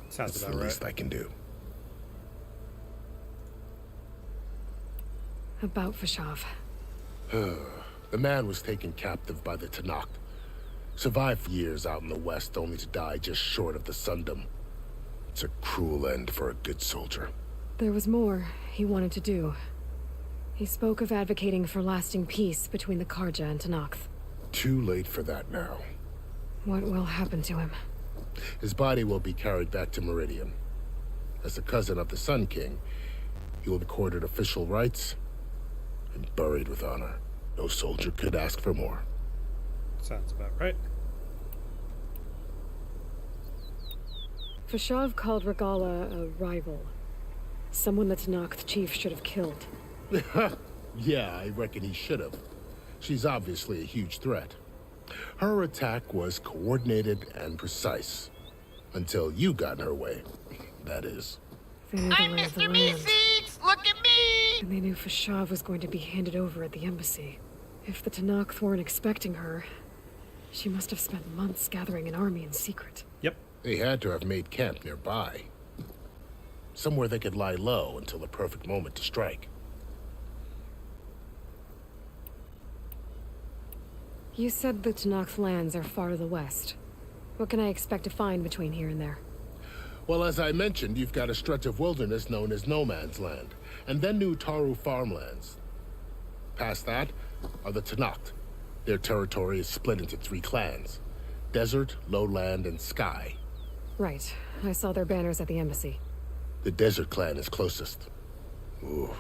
Sounds That's about the right. least I can do. About Vashav. The man was taken captive by the Tenakth. Survived for years out in the west, only to die just short of the Sundom. It's a cruel end for a good soldier. There was more he wanted to do. He spoke of advocating for lasting peace between the Karja and Tenakth. Too late for that now. What will happen to him? His body will be carried back to Meridian. As a cousin of the Sun King, he will be accorded official rights and buried with honor. No soldier could ask for more. Sounds about right. Vashav called Regala a rival. Someone the Tenakth chief should have killed. Yeah, I reckon he should have. She's obviously a huge threat. Her attack was coordinated and precise. Until you got in her way, that is. They knew the lay of the land. Look at me! And they knew Vashav was going to be handed over at the embassy. If the Tenakth weren't expecting her, she must have spent months gathering an army in secret. Yep. They had to have made camp nearby. Somewhere they could lie low until the perfect moment to strike. You said the Tenakth lands are far to the west. What can I expect to find between here and there? Well, as I mentioned, you've got a stretch of wilderness known as No Man's Land, and then New Taru farmlands. Past that are the Tenakth. Their territory is split into 3 clans: Desert, Lowland, and Sky. Right. I saw their banners at the embassy. The Desert Clan is closest. Ooh,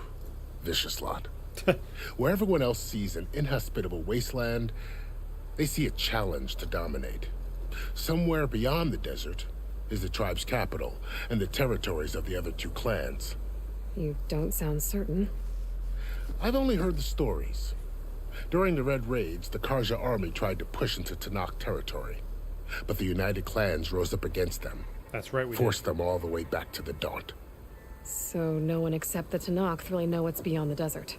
vicious lot. Where everyone else sees an inhospitable wasteland, they see a challenge to dominate. Somewhere beyond the desert is the tribe's capital and the territories of the other two clans. You don't sound certain. I've only heard the stories. During the Red Raids, the Karja army tried to push into Tanakh territory, but the United Clans rose up against them. That's right, we forced them all the way back to the Daunt. So no one except the Tanakh really know what's beyond the desert.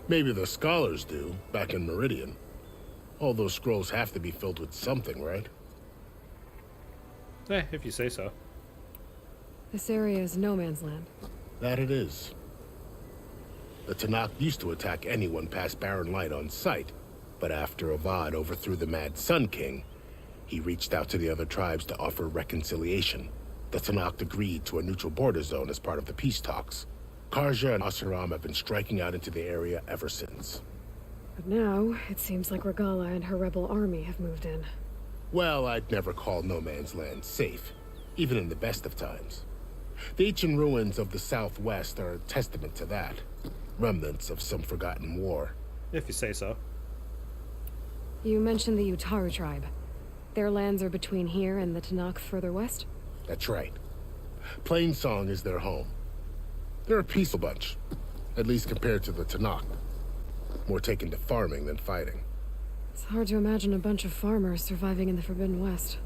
Maybe the scholars do, back in Meridian. All those scrolls have to be filled with something, right? If you say so. This area is no man's land. That it is. The Tanakh used to attack anyone past Barren Light on sight, but after Avad overthrew the Mad Sun King, he reached out to the other tribes to offer reconciliation. The Tanakh agreed to a neutral border zone as part of the peace talks. Karja and Asuram have been striking out into the area ever since. But now, it seems like Regala and her rebel army have moved in. Well, I'd never call no man's land safe, even in the best of times. The ancient ruins of the Southwest are a testament to that. Remnants of some forgotten war. If you say so. You mentioned the Utaru tribe. Their lands are between here and the Tanakh further west? That's right. Plainsong is their home. They're a peaceful bunch, at least compared to the Tanakh. More taken to farming than fighting. It's hard to imagine a bunch of farmers surviving in the Forbidden West.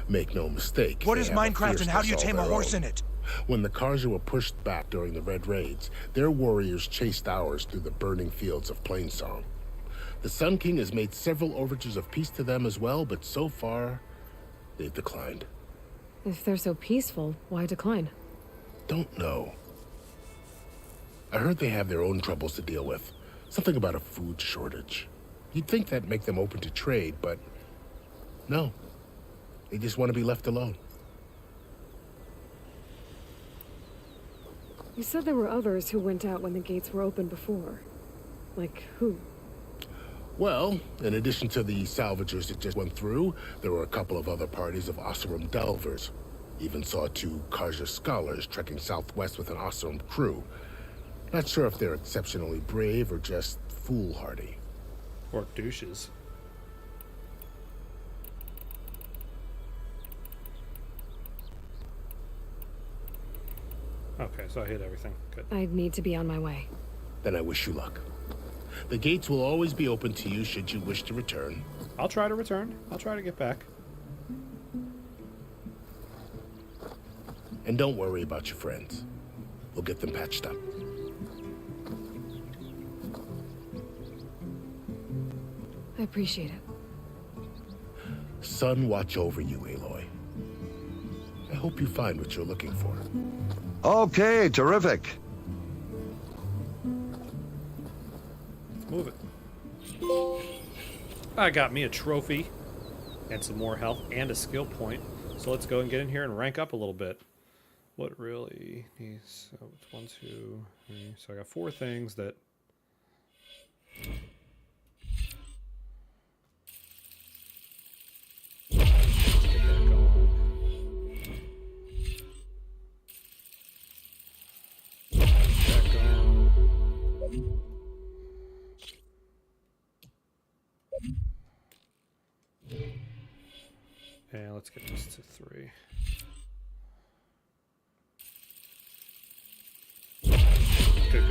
Make no mistake. What is Minecraft and how do you tame a horse in it? When the Karja were pushed back during the Red Raids, their warriors chased ours through the burning fields of Plainsong. The Sun King has made several overtures of peace to them as well, but so far, they've declined. If they're so peaceful, why decline? Don't know. I heard they have their own troubles to deal with. Something about a food shortage. You'd think that'd make them open to trade, but no. They just want to be left alone. You said there were others who went out when the gates were open before. Like who? Well, in addition to the salvagers that just went through, there were a couple of other parties of Asuram delvers. Even saw 2 Karja scholars trekking southwest with an Asuram crew. Not sure if they're exceptionally brave or just foolhardy. Or douches. Okay, so I hit everything. Good. I'd need to be on my way. Then I wish you luck. The gates will always be open to you should you wish to return. I'll try to return. I'll try to get back. And don't worry about your friends. We'll get them patched up. I appreciate it. Sun watch over you, Aloy. I hope you find what you're looking for. Okay, terrific. Let's move it. I got me a trophy and some more health and a skill point. So let's go and get in here and rank up a little bit. What really needs... So it's 1, 2, 3. So I got 4 things that... And let's get this to 3. Good.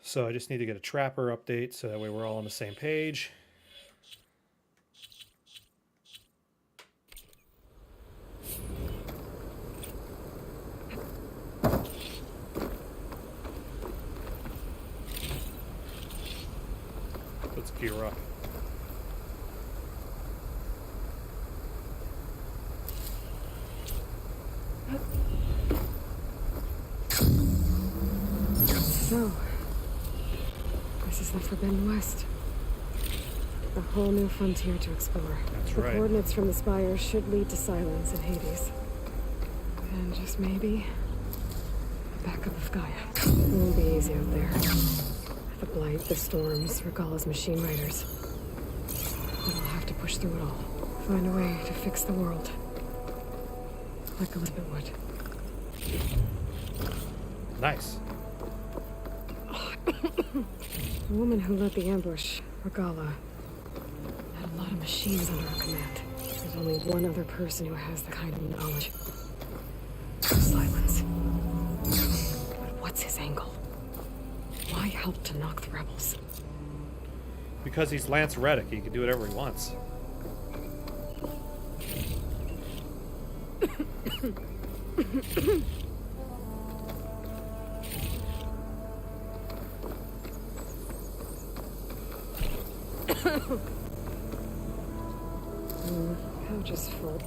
So I just need to get a trapper update so that way we're all on the same page. Let's gear up. So, this is the Forbidden West. A whole new frontier to explore. That's the right. coordinates from the spires should lead to Silence and Hades. And just maybe, a backup of Gaia. It won't be easy out there. The Blight, the Storms, Regala's machine riders. But I'll have to push through it all. Find a way to fix the world. Like Elizabeth would. Nice. The woman who led the ambush, Regala, had a lot of machines under her command. There's only one other person who has the kind of knowledge. Silence. But what's his angle? Why help to knock the rebels? Because he's Lance Reddick, he can do whatever he wants. Couch is full.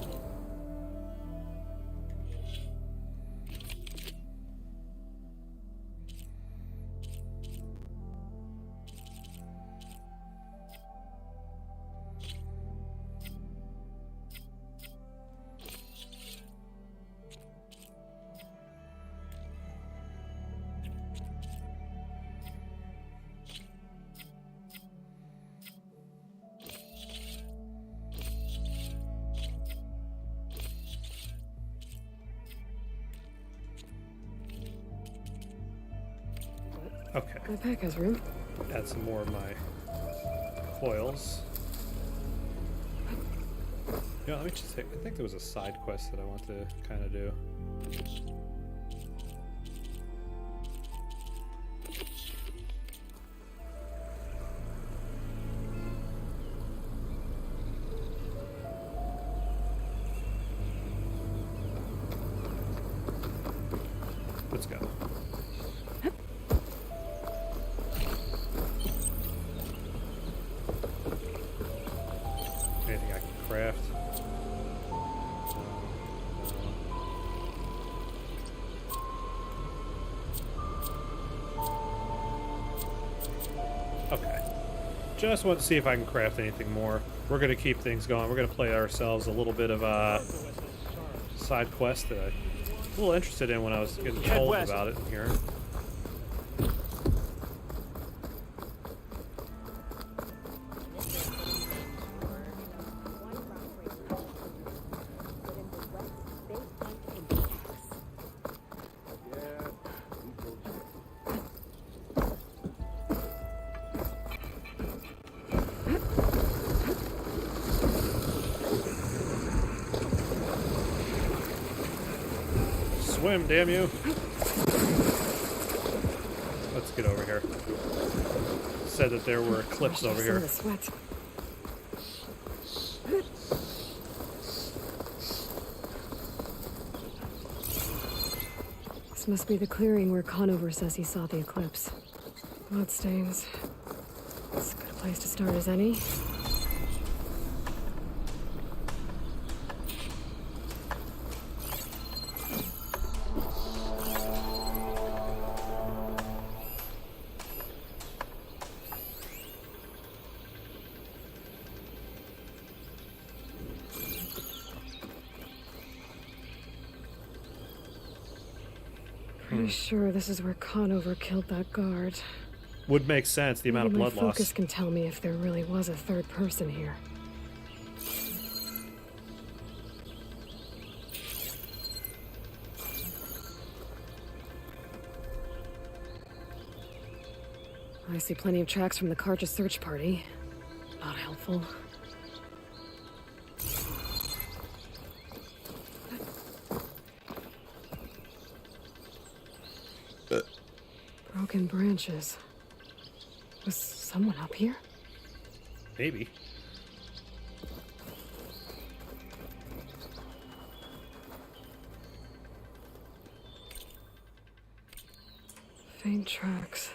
Okay. My pack has room. Add some more of my coils. Yeah, let me just take. I think there was a side quest that I want to kind of do. Let's go. Anything I can craft? Okay. Just want to see if I can craft anything more. We're going to keep things going. We're going to play ourselves a little bit of a side quest that I was a little interested in when I was getting told about it here. Swim, damn you. Let's get over here. Said that there were cliffs over here. Sweat. This must be the clearing where Conover says he saw the eclipse. Bloodstains. It's a good place to start as any. Pretty sure this is where Conover killed that guard. Would make sense, the amount of blood my loss. focus can tell me if there really was a third person here. I see plenty of tracks from the Karja search party. Not helpful. Broken branches. Was someone up here? Maybe. Faint tracks.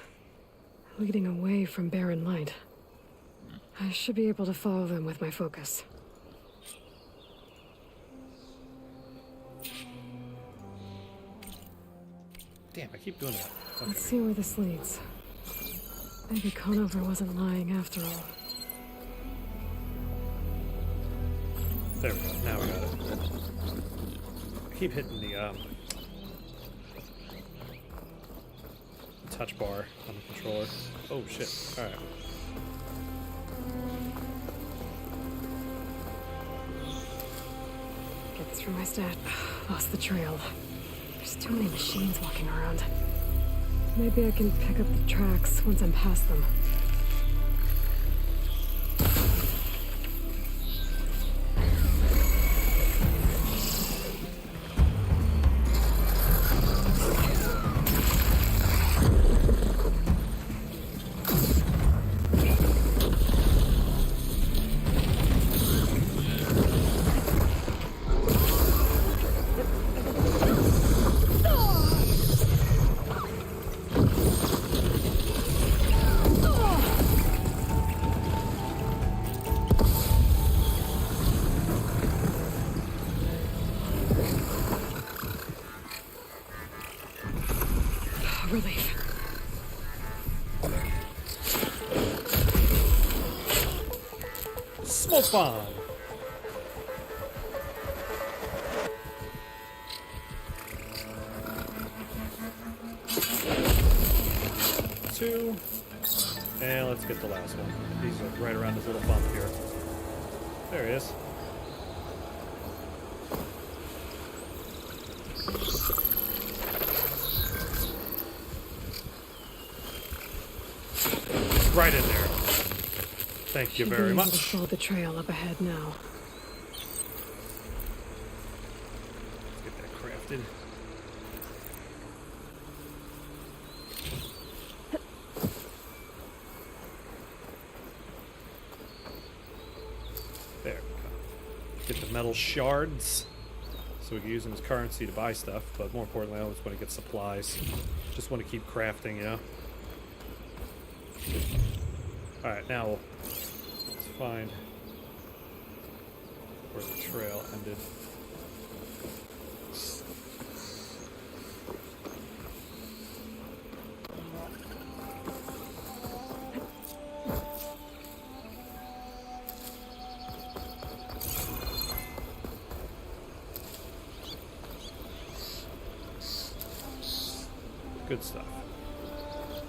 Leading away from barren light. I should be able to follow them with my focus. Damn, I keep doing that. Okay. Let's see where this leads. Maybe Conover wasn't lying after all. There we go. Now we got it. I keep hitting the touch bar on the controller. Oh shit. Alright. It's from my stat. Lost the trail. There's too many machines walking around. Maybe I can pick up the tracks once I'm past them. Relief. Smoke bomb. Two. And let's get the last one. He's right around this little bump here. There he is. Right in there. Thank you very much. Follow the trail up ahead now. Let's get that crafted. There. Get the metal shards so we can use them as currency to buy stuff, but more importantly, I always want to get supplies. Just want to keep crafting, you know? Alright, now let's find where the trail ended. Good stuff.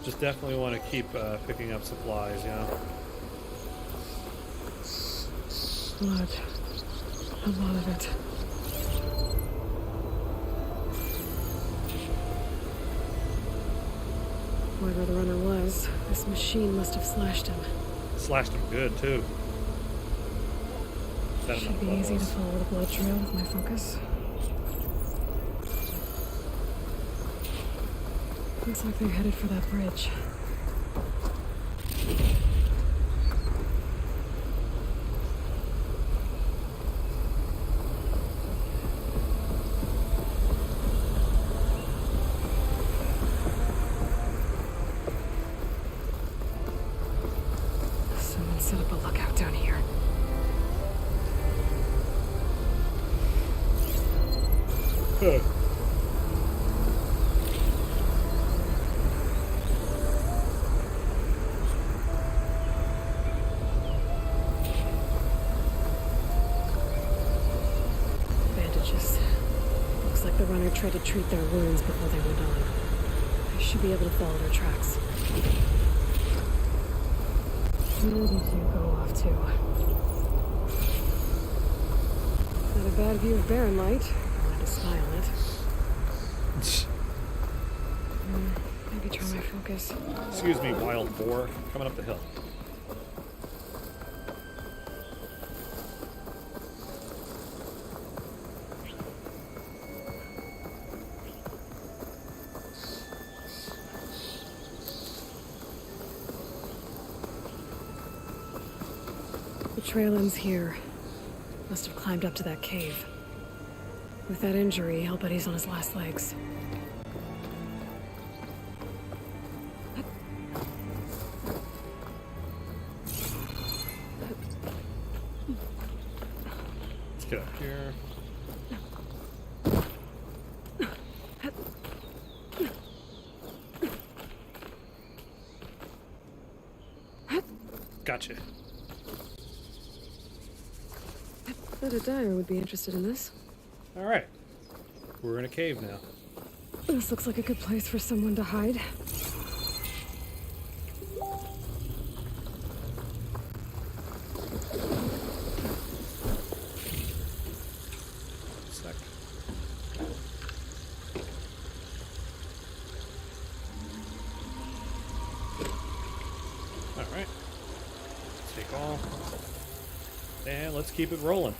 Just definitely want to keep picking up supplies, you know? Blood. A lot of it. Whoever the runner was, this machine must have slashed him. Slashed him good, too. That Should be easy to follow the blood trail with my focus. Looks like they're headed for that bridge. Someone set up a lookout down here. Huh. The runner tried to treat their wounds before they went on. I should be able to follow their tracks. Where did you go off to? Not a bad view of Barren Light. I wanted to spy on it. Maybe try my focus. Excuse me, wild boar. Coming up the hill. The trail ends here. Must have climbed up to that cave. With that injury, I'll bet he's on his last legs. Let's get up here. Gotcha. I bet a dyer would be interested in this. Alright. We're in a cave now. This looks like a good place for someone to hide. Alright, let's keep it rolling.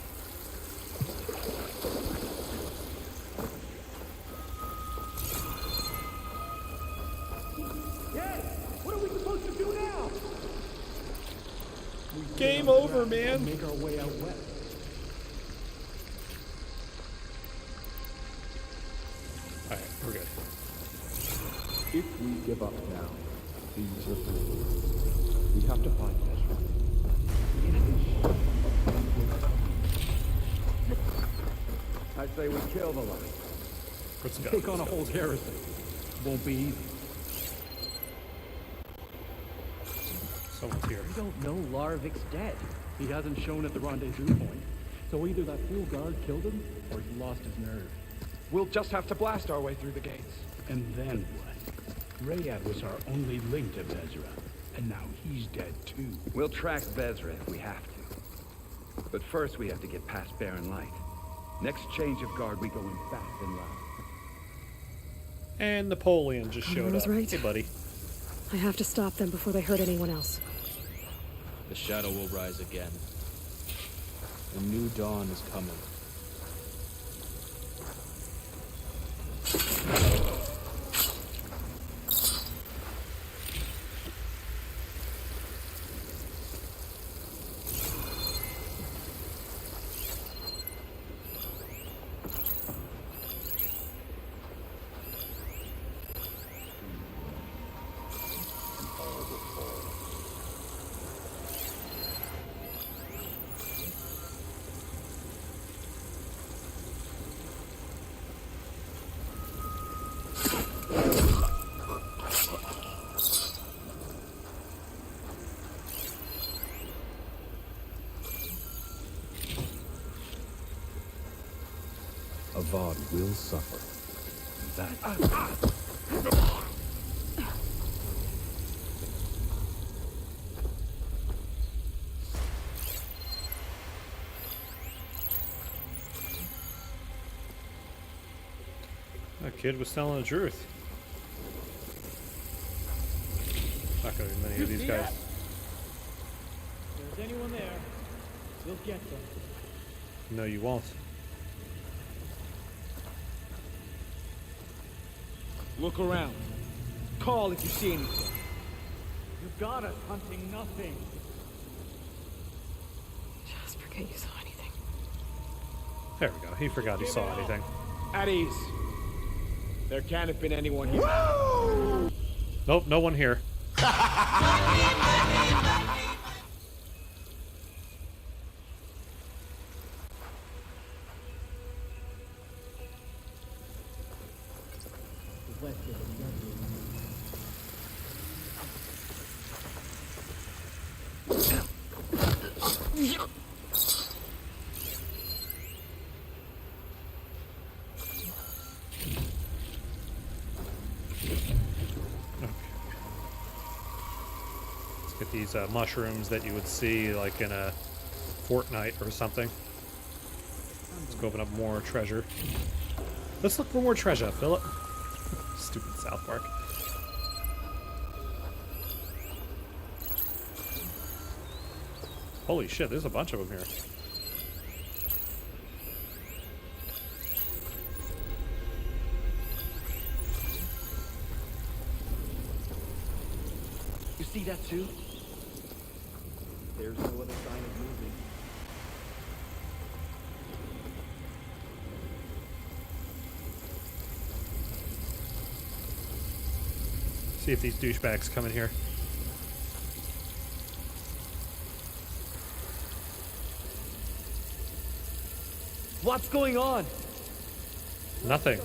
What are we supposed to do now? Game over, man. Make our way out west. Alright, we're good. If we give up now, these are through. We have to find Ezra. I say we kill the lot. Let's go. Take on a whole garrison. Won't be easy. Someone's here. We don't know Larvik's dead. He hasn't shown at the rendezvous point. So either that fool guard killed him, or he lost his nerve. We'll just have to blast our way through the gates. And then what? Rayad was our only link to Vezra, and now he's dead too. We'll track Vezra if we have to. But first we have to get past Barren Light. Next change of guard, we go in fast and loud. And Napoleon just showed was up. right. Hey, buddy. I have to stop them before they hurt anyone else. The shadow will rise again. A new dawn is coming. Avad will suffer. That kid was telling the truth. Not gonna be many of these guys. If there's anyone there, we'll get them. No, you won't. Look around. Call if you see anything. You got us hunting nothing. Just forget you saw anything. There we go. He forgot he saw anything. At ease. There can't have been anyone here. Nope, no one here. Get these mushrooms that you would see like in a Fortnite or something. Let's go open up more treasure. Let's look for more treasure, Philip. Stupid South Park. Holy shit, there's a bunch of them here. You see that too? There's no other sign of moving. See if these douchebags come in here. What's going on? Nothing.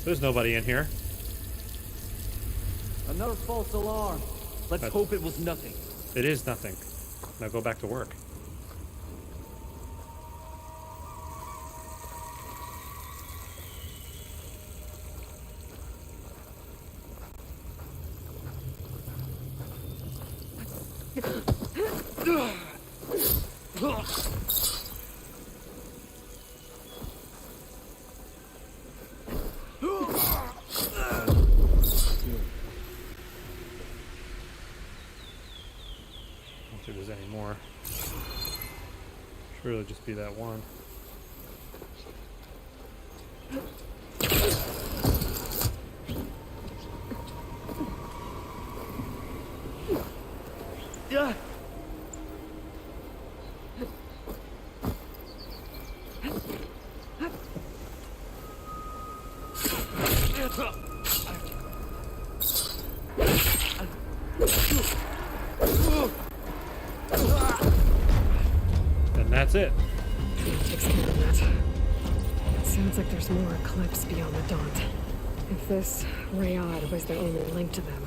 There's nobody in here. Another false alarm. Let's hope it was nothing. It is nothing. Now go back to work. If there's any more. would just be that one. Yeah. And that's it. Takes care of that. It sounds like there's more Eclipse beyond the Daunt. If this Rayad was the only link to them,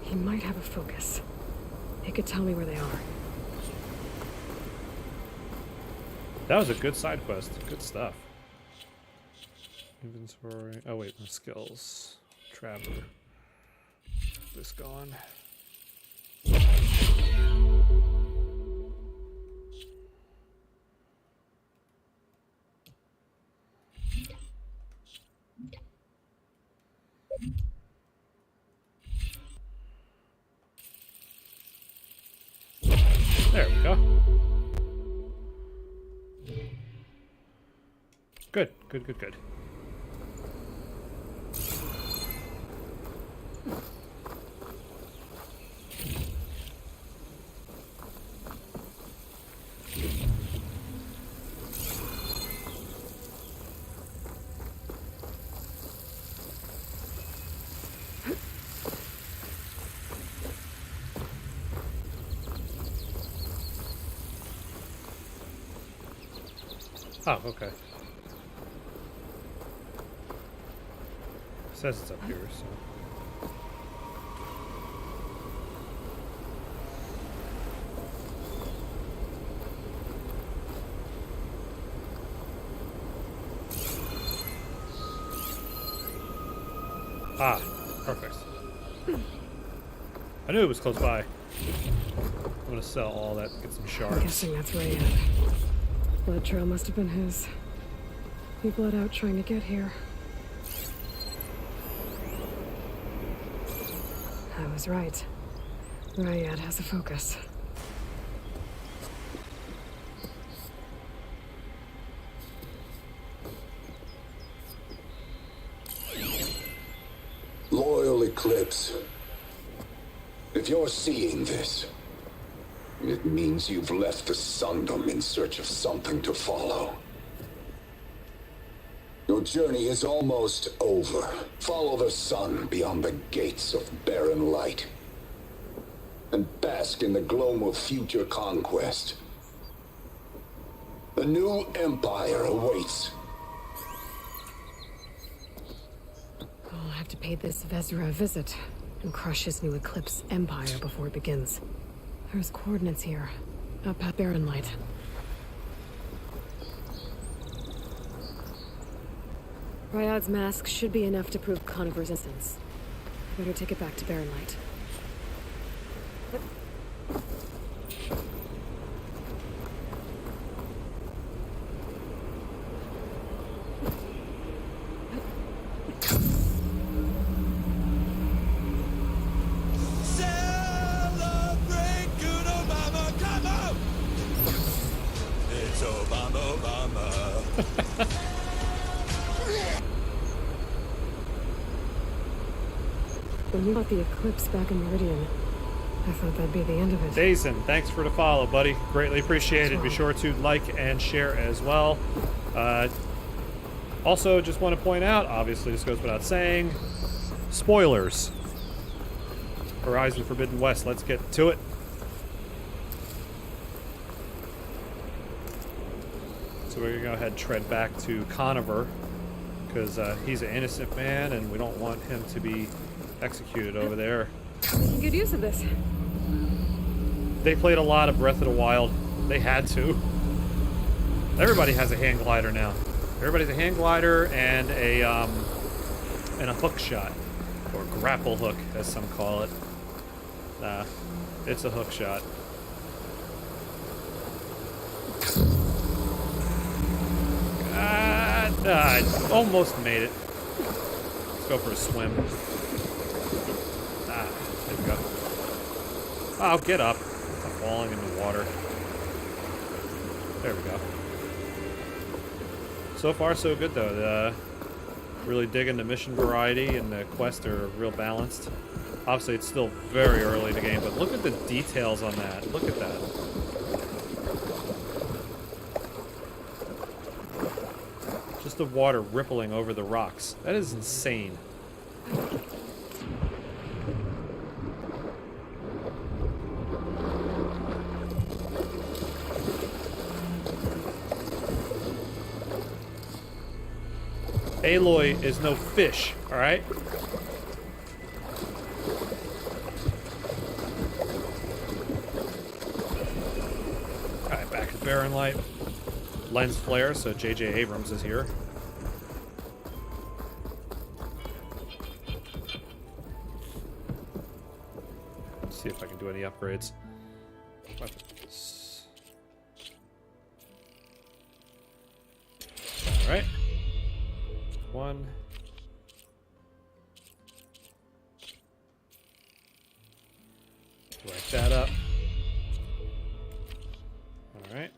he might have a focus. He could tell me where they are. That was a good side quest. Good stuff. Inventory. Oh wait, no skills. Traveler. This gone. There we go. Good, good, good, good. Oh, okay. It says it's up here, so. Ah, perfect. I knew it was close by. I'm gonna sell all that, get some shards. I'm guessing that's Rayad. Blood trail must have been his. He bled out trying to get here. I was right. Rayad has a focus. Loyal Eclipse, if you're seeing this, it means you've left the Sundom in search of something to follow. Your journey is almost over. Follow the sun beyond the gates of barren light, and bask in the gloam of future conquest. The new empire awaits. I'll have to pay this Vezra a visit and crush his new Eclipse empire before it begins. There's coordinates here, up at Barren Light. Ryad's mask should be enough to prove Conover's innocence. I better take it back to Barren Light. When we got the Eclipse back in Meridian, I thought that'd be the end of it. Jason, thanks for the follow, buddy. Greatly appreciated. Be sure to like and share as well. Also, just want to point out, obviously this goes without saying, spoilers. Horizon Forbidden West, let's get to it. So we're going to go ahead and tread back to Conover, because he's an innocent man and we don't want him to be executed over there. Making good use of this. They played a lot of Breath of the Wild. They had to. Everybody has a hand glider now. Everybody's a hand glider and a hook shot, or grapple hook, as some call it. Nah, it's a hook shot. I almost made it. Let's go for a swim. There we go. Oh, get up. I'm falling in the water. There we go. So far, so good, though. Really digging the mission variety and the quests are real balanced. Obviously, it's still very early in the game, but look at the details on that. Look at that. Just the water rippling over the rocks. That is insane. Aloy is no fish, alright? Alright, back to Barren Light. Lens flare, so J.J. Abrams is here. Let's see if I can do any upgrades. Weapons. Alright. One. Write that up. All right.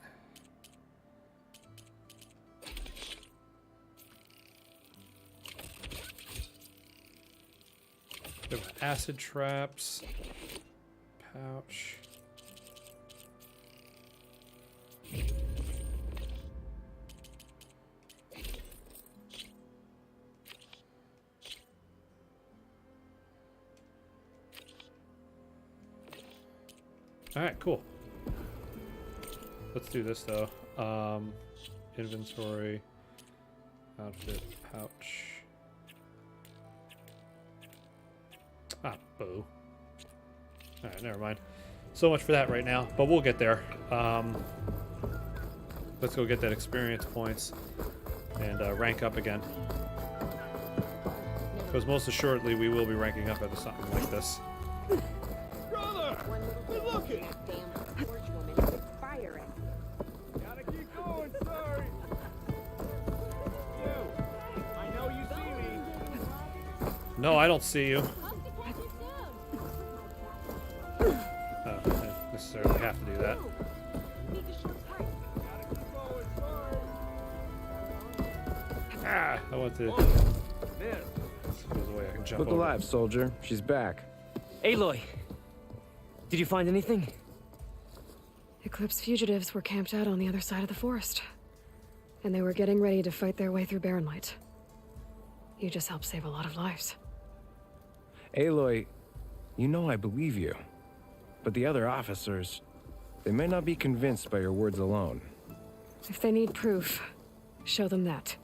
We have acid traps. Pouch. Alright, cool. Let's do this though. Inventory, outfit, pouch. Ah, boo. Alright, never mind. So much for that right now, but we'll get there. Let's go get that experience points and rank up again. Because most assuredly we will be ranking up into something like this. Brother! Good looking! Fire it. Gotta keep going, sorry! You! I know you see me! No, I don't see you. Oh, I necessarily have to do that. Ah, I want to. There's a way I can jump Look over. alive, soldier. She's back. Aloy! Did you find anything? Eclipse fugitives were camped out on the other side of the forest. And they were getting ready to fight their way through Barren Light. You just helped save a lot of lives. Aloy, you know I believe you. But the other officers, they may not be convinced by your words alone. If they need proof, show them that.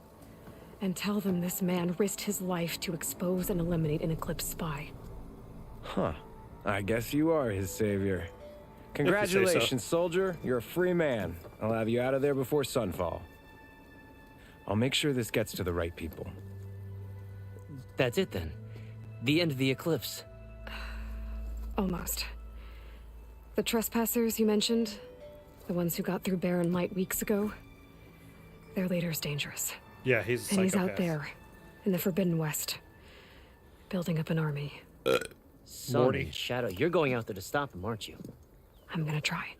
And tell them this man risked his life to expose and eliminate an Eclipse spy. Huh. I guess you are his savior. Congratulations, soldier. You're a free man. I'll have you out of there before sunfall. I'll make sure this gets to the right people. That's it then. The end of the Eclipse. Almost. The trespassers you mentioned, the ones who got through Barren Light weeks ago, their leader's dangerous. Yeah, he's a And he's psychopath. out there, in the Forbidden West, building up an army. Morty. Shadow, you're going out there to stop him, aren't you? I'm gonna try.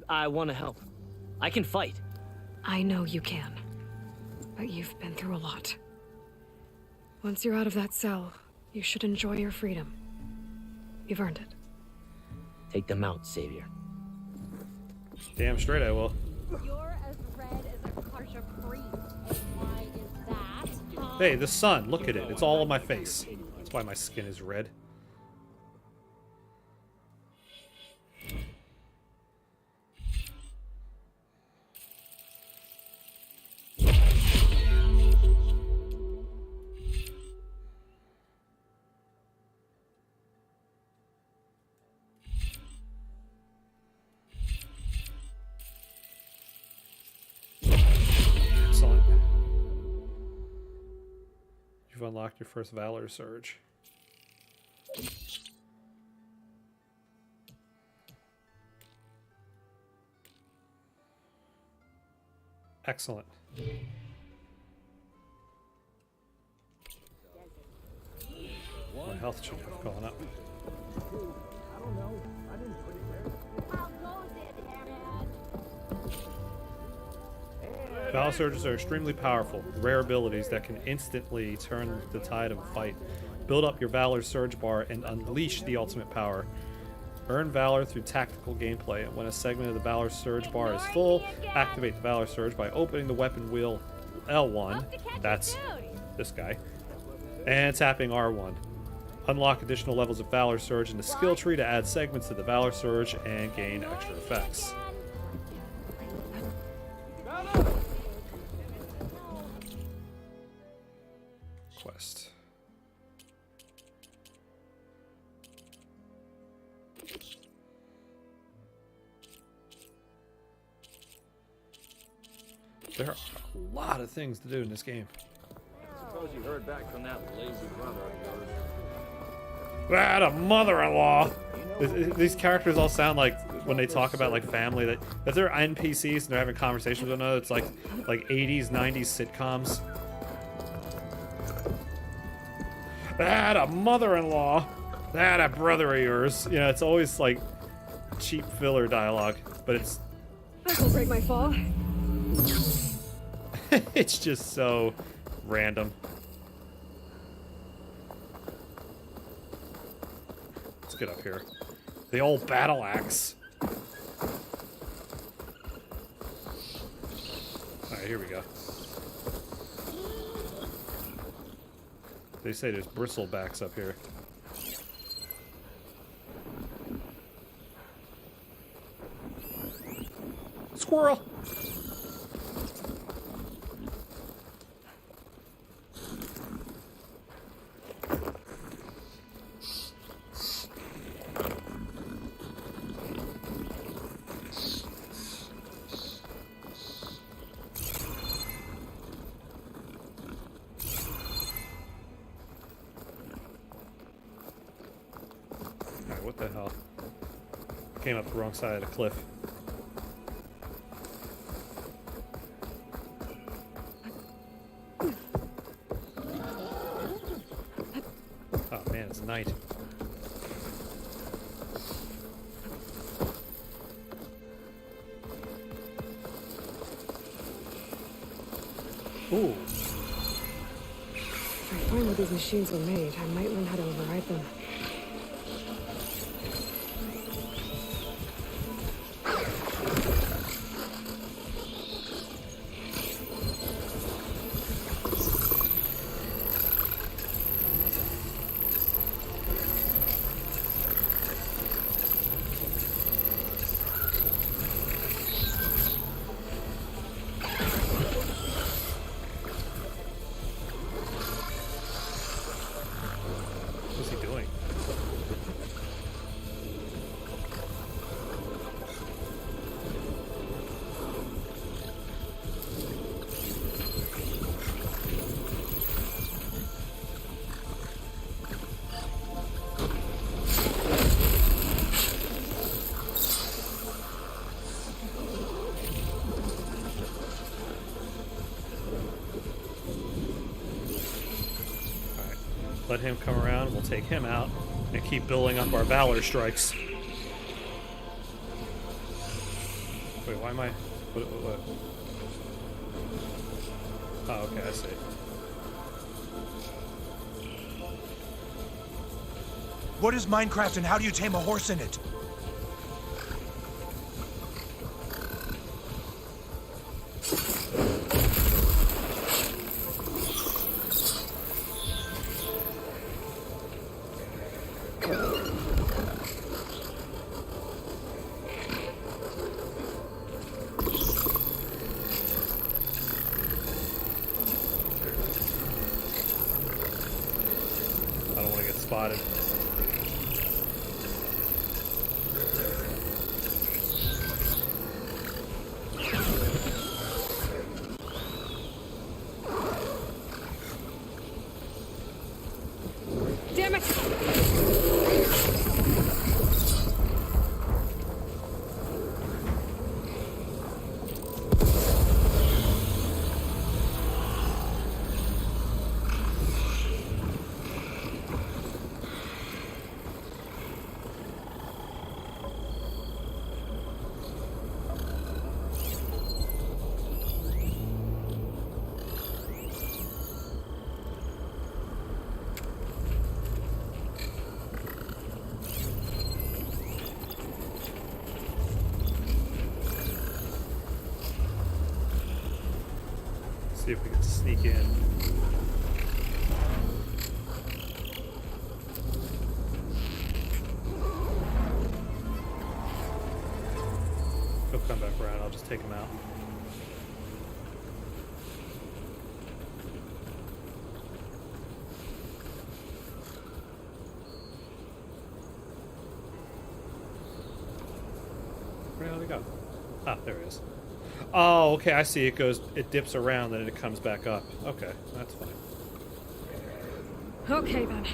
I want to help. I can fight. I know you can. But you've been through a lot. Once you're out of that cell, you should enjoy your freedom. You've earned it. Take them out, Savior. Damn straight I will. You're as red as a Karsha priest. And why is that? Huh? Hey, the sun, look at it. It's all on my face. That's why my skin is red. Excellent. You've unlocked your first Valor Surge. Excellent. My health should have gone up. Valor Surges are extremely powerful, rare abilities that can instantly turn the tide of a fight. Build up your Valor Surge bar and unleash the ultimate power. Earn Valor through tactical gameplay, and when a segment of the Valor Surge bar is full, activate the Valor Surge by opening the weapon wheel L1, that's this guy, and tapping R1. Unlock additional levels of Valor Surge in the skill tree to add segments to the Valor Surge and gain extra effects. Quest. There are a lot of things to do in this game. Suppose you heard back from that lazy brother of yours. Ah, the mother-in-law. These characters all sound like when they talk about like family that they're NPCs and they're having conversations with one another. It's like 80s, 90s sitcoms. Ah, the mother-in-law. Ah, that brother of yours. You know, it's always like cheap filler dialogue, but it's This'll break my fall. it's just so random. Let's get up here. The old battle axe. Alright, here we go. They say there's bristlebacks up here. Squirrel! Alright, what the hell? Came up the wrong side of the cliff. Oh man, it's night. Ooh. If I find where these machines were made, I might learn how to override them. What's he doing? Let him come around, we'll take him out, and keep building up our Valor strikes. Wait, why am I... What? Oh, okay, I see. What is Minecraft and how do you tame a horse in it? I don't want to get spotted. Damn it! See if we can sneak in. He'll come back around. I'll just take him out. Where the hell did he go? Ah, there he is. Oh, okay, I see. It goes, it dips around, then it comes back up. Okay, that's fine. Okay, then.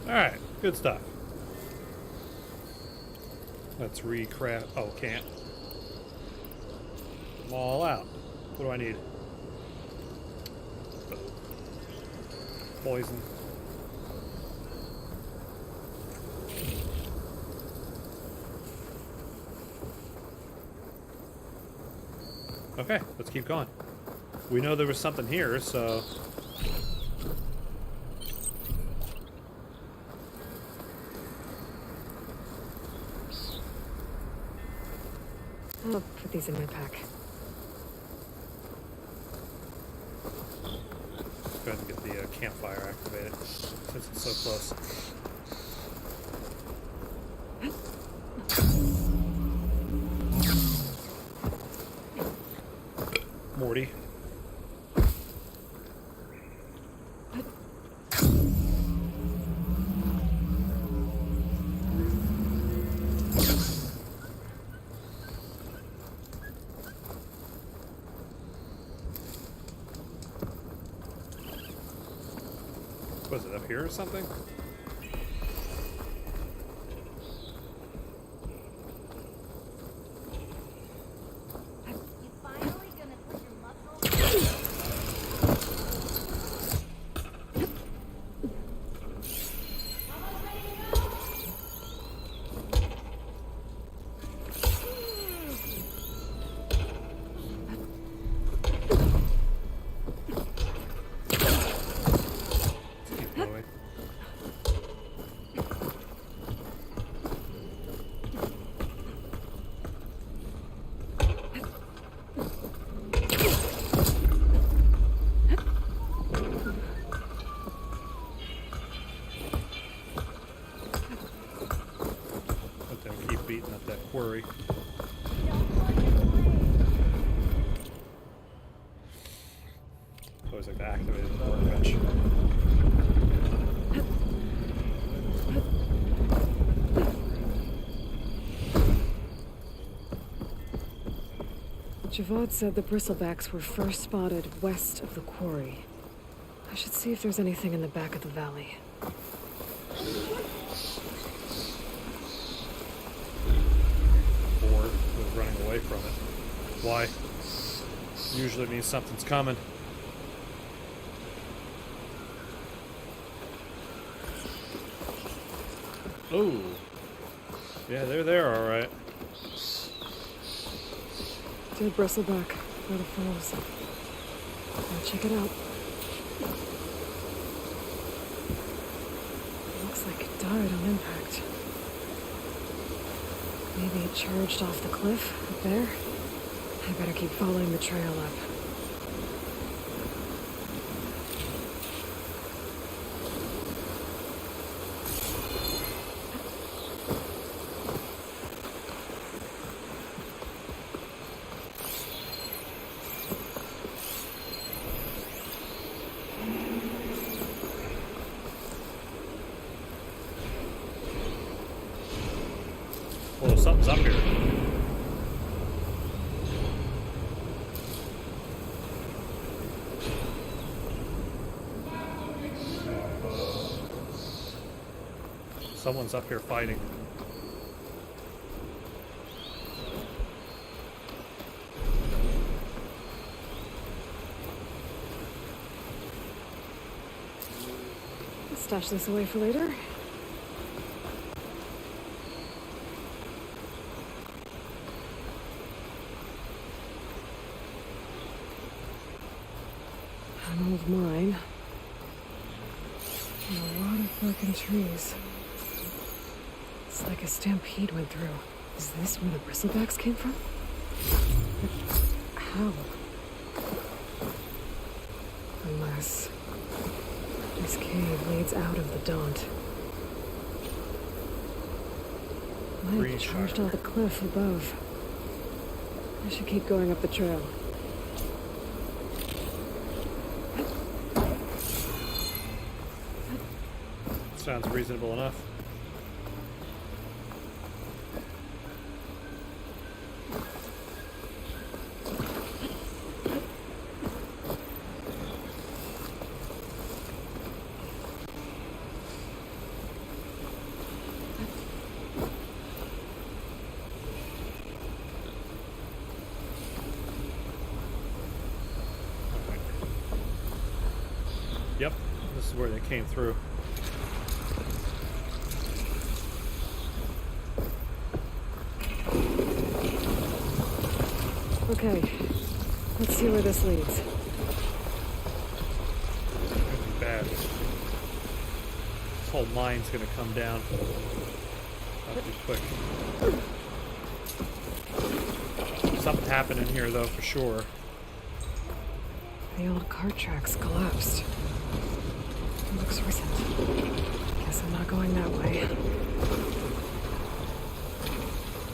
Alright, good stuff. Let's recraft. Oh, can't. I'm all out. What do I need? Poison. Okay, let's keep going. We know there was something here, so... I'll put these in my pack. Go ahead and get the campfire activated, since it's so close. Morty. Was it up here or something? Beating up that quarry. Always like to activate the workbench. Javad said the bristlebacks were first spotted west of the quarry. I should see if there's anything in the back of the valley. Or was running away from it. Why? Usually means something's coming. Ooh. Yeah, they're there, all right. Dead bristleback. Where the falls. Now check it out. It looks like it died on impact. Maybe it charged off the cliff up there. I better keep following the trail up. Whoa, something's up here. Someone's up here fighting. Stash this away for later. An old mine. And a lot of broken trees. It's like a stampede went through. Is this where the bristlebacks came from? But how? Unless this cave leads out of the Daunt. Might have charged all the cliff above. I should keep going up the trail. Sounds reasonable enough. Yep, this is where they came through. Okay, let's see where this leads. It's gonna be bad. This whole mine's gonna come down. That'll be quick. Something happened in here though, for sure. The old cart tracks collapsed. It looks recent. Guess I'm not going that way.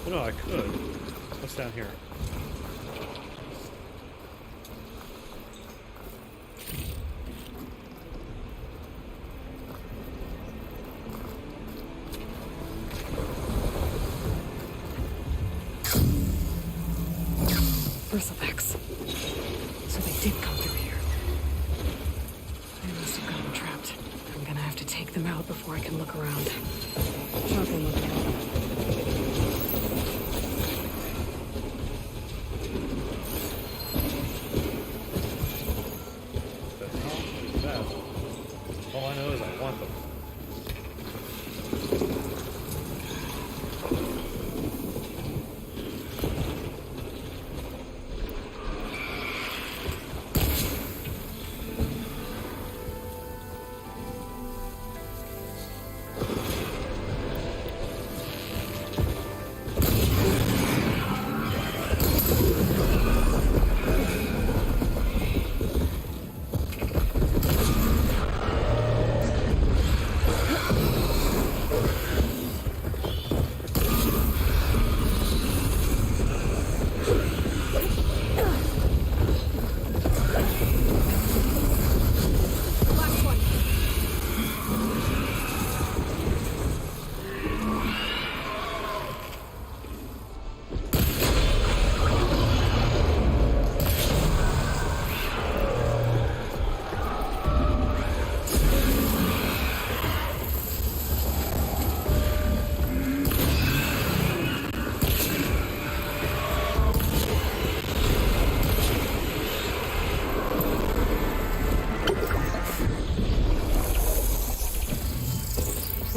Well, no, I could. What's down here? Bristlebacks. So they did come through here. They must have gotten trapped. I'm gonna have to take them out before I can look around. Shotgun looking. All I know is I want them.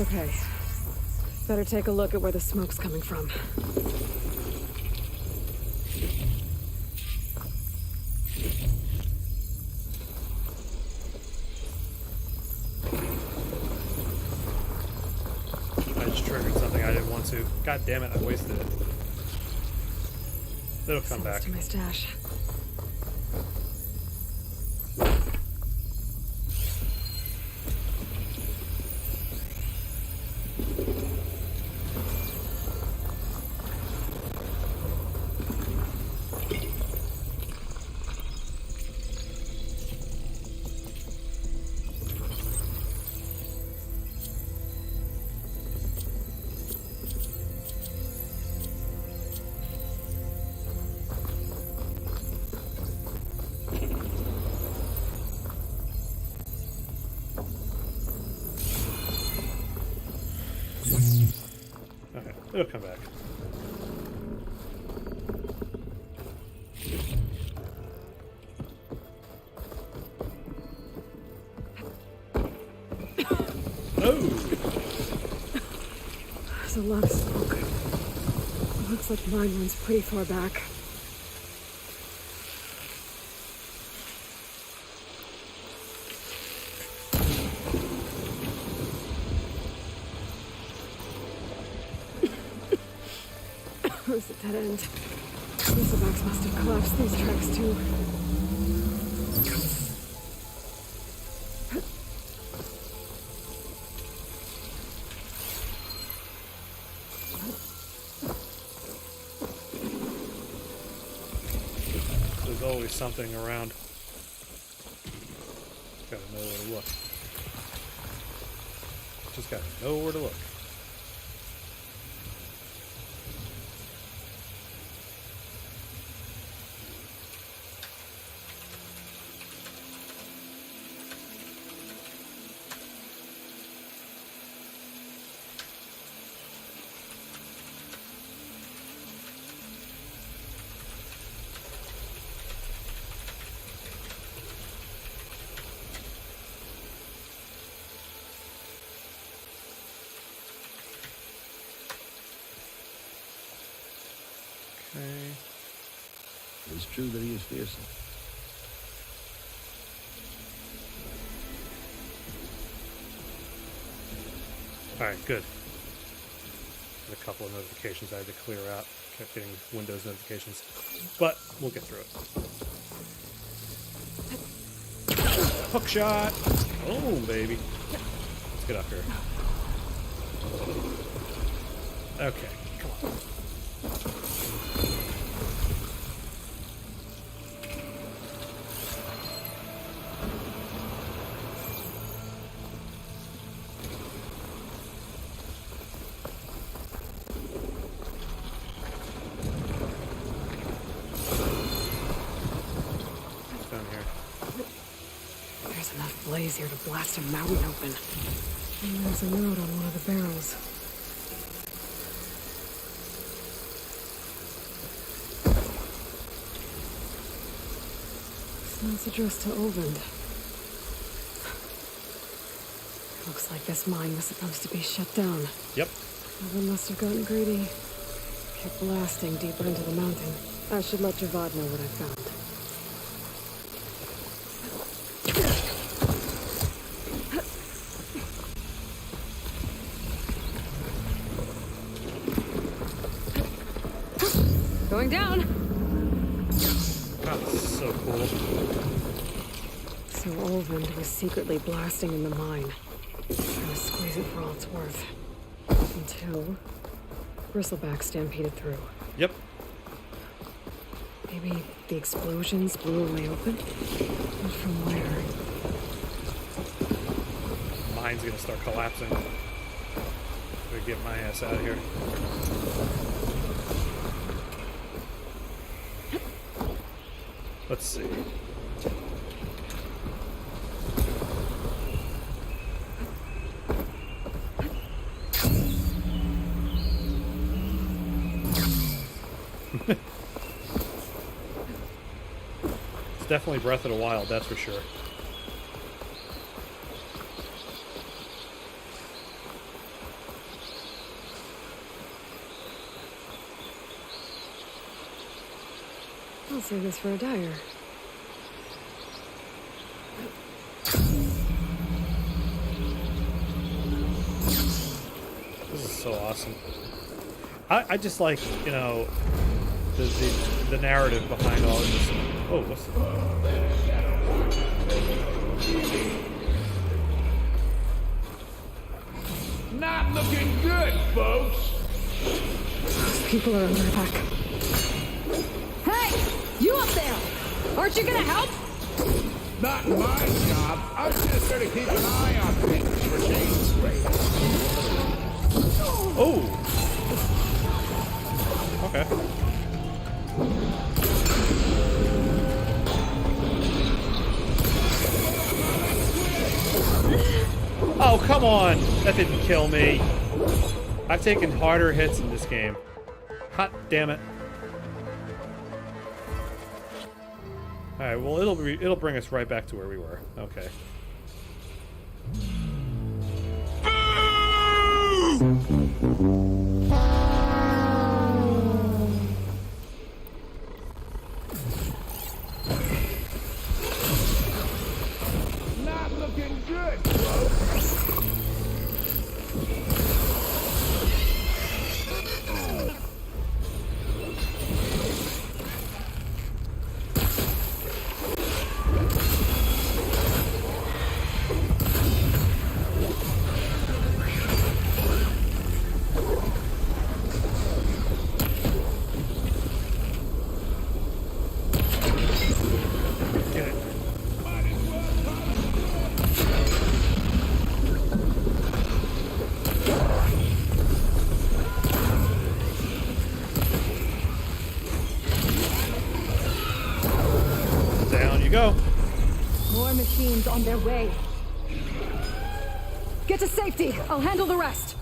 Okay. Better take a look at where the smoke's coming from. I just triggered something I didn't want to. God damn it, I wasted it. It'll come back. To my stash. Okay, it'll come back. Oh! There's a lot of smoke. It looks like mine runs pretty far back. Where's the dead end? Weaselbacks must have collapsed these tracks too. There's always something around. Gotta know where to look. Just gotta know where to look. Okay. It's true that he is fearsome. Alright, good. Had a couple of notifications I had to clear out. Kept getting Windows notifications. But we'll get through it. Hook shot! Oh, baby. Let's get up here. Okay, come on. There's enough blaze here to blast a mountain open. And there's a note on one of the barrels. This note's addressed to Olvind. Looks like this mine was supposed to be shut down. Yep. Olvind must have gotten greedy. Kept blasting deeper into the mountain. I should let Javad know what I found. Going down. That's so cool. So Olvind was secretly blasting in the mine. Trying to squeeze it for all it's worth. Until Bristleback stampeded through. Yep. Maybe the explosions blew a way open? But from where? Mine's gonna start collapsing. Gotta get my ass out of here. Let's see. It's definitely Breath of the Wild, that's for sure. I'll save this for a dyer. This is so awesome. I just like, you know, the narrative behind all of this. Oh, what's the... Not looking good, folks. People are under attack. Hey! You up there! Aren't you gonna help? Not my job. I'm just gonna keep an eye on things for change rate. Oh! Okay. Oh, come on! That didn't kill me. I've taken harder hits in this game. Hot damn it. Alright, well it'll bring us right back to where we were. Okay. Not looking good, folks. Go. More machines on their way. Get to safety. I'll handle the rest.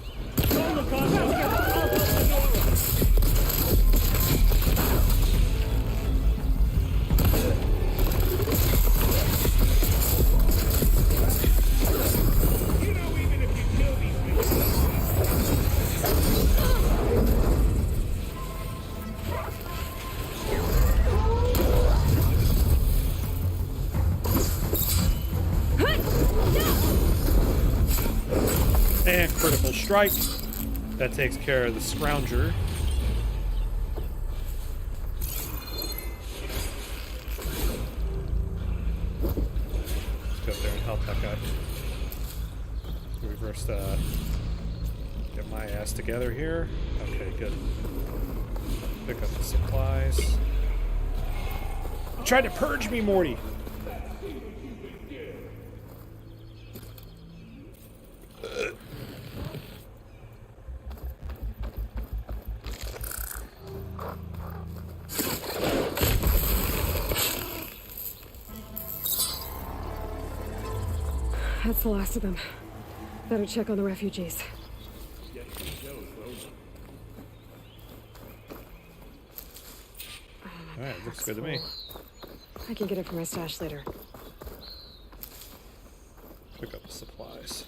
And critical strike. That takes care of the scrounger. Let's go up there and help that guy. Reverse that. Get my ass together here. Okay, good. Pick up the supplies. You tried to purge me, Morty. That's the last of them. Better check on the refugees. Alright, looks good to me. I can get it from my stash later. Pick up the supplies.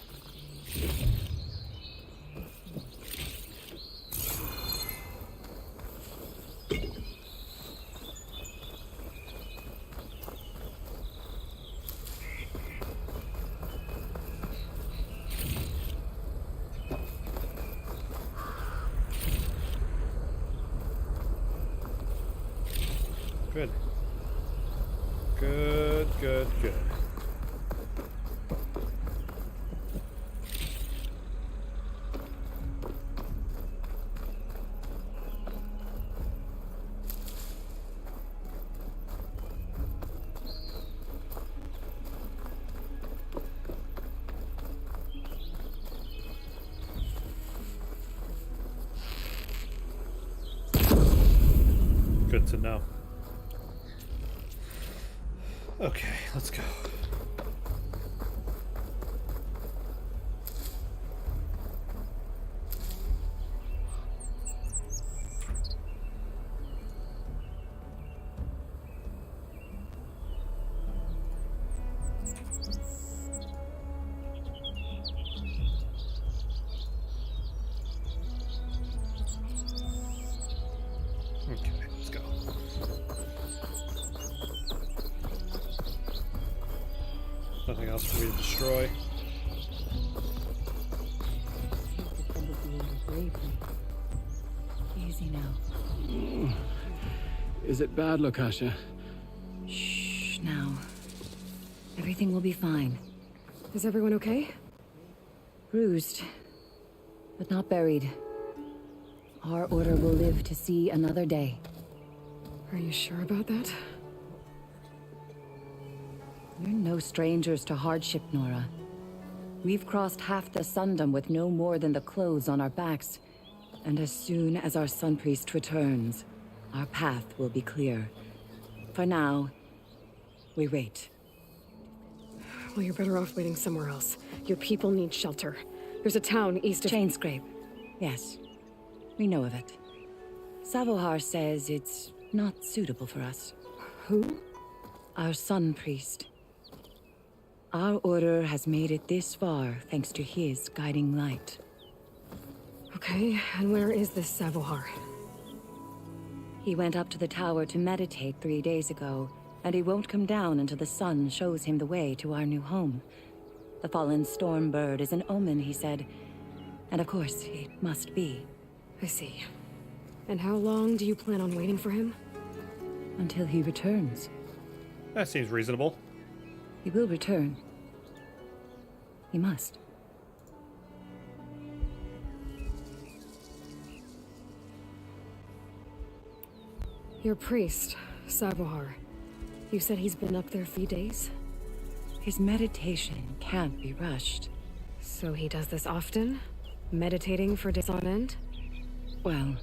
Good. Good, good, good. Good to know. Okay, let's go. Okay, let's go. else for me to destroy. Easy now. Is it bad, Lakasha? Shh, now. Everything will be fine. Is everyone okay? Bruised, but not buried. Our order will live to see another day. Are you sure about that? We're no strangers to hardship, Nora. We've crossed half the Sundom with no more than the clothes on our backs. And as soon as our Sun Priest returns, our path will be clear. For now, we wait. Well, you're better off waiting somewhere else. Your people need shelter. There's a town east of... Chainscrape. Yes. We know of it. Savohar says it's not suitable for us. Who? Our Sun Priest. Our order has made it this far thanks to his guiding light. Okay, and where is this Savohar? He went up to the tower to meditate 3 days ago, and he won't come down until the sun shows him the way to our new home. The fallen storm bird is an omen, he said. And of course, it must be. I see. And how long do you plan on waiting for him? Until he returns. That seems reasonable. He will return. He must. Your priest, Savohar. You said he's been up there 3 days? His meditation can't be rushed. So he does this often? Meditating for days on end? Well,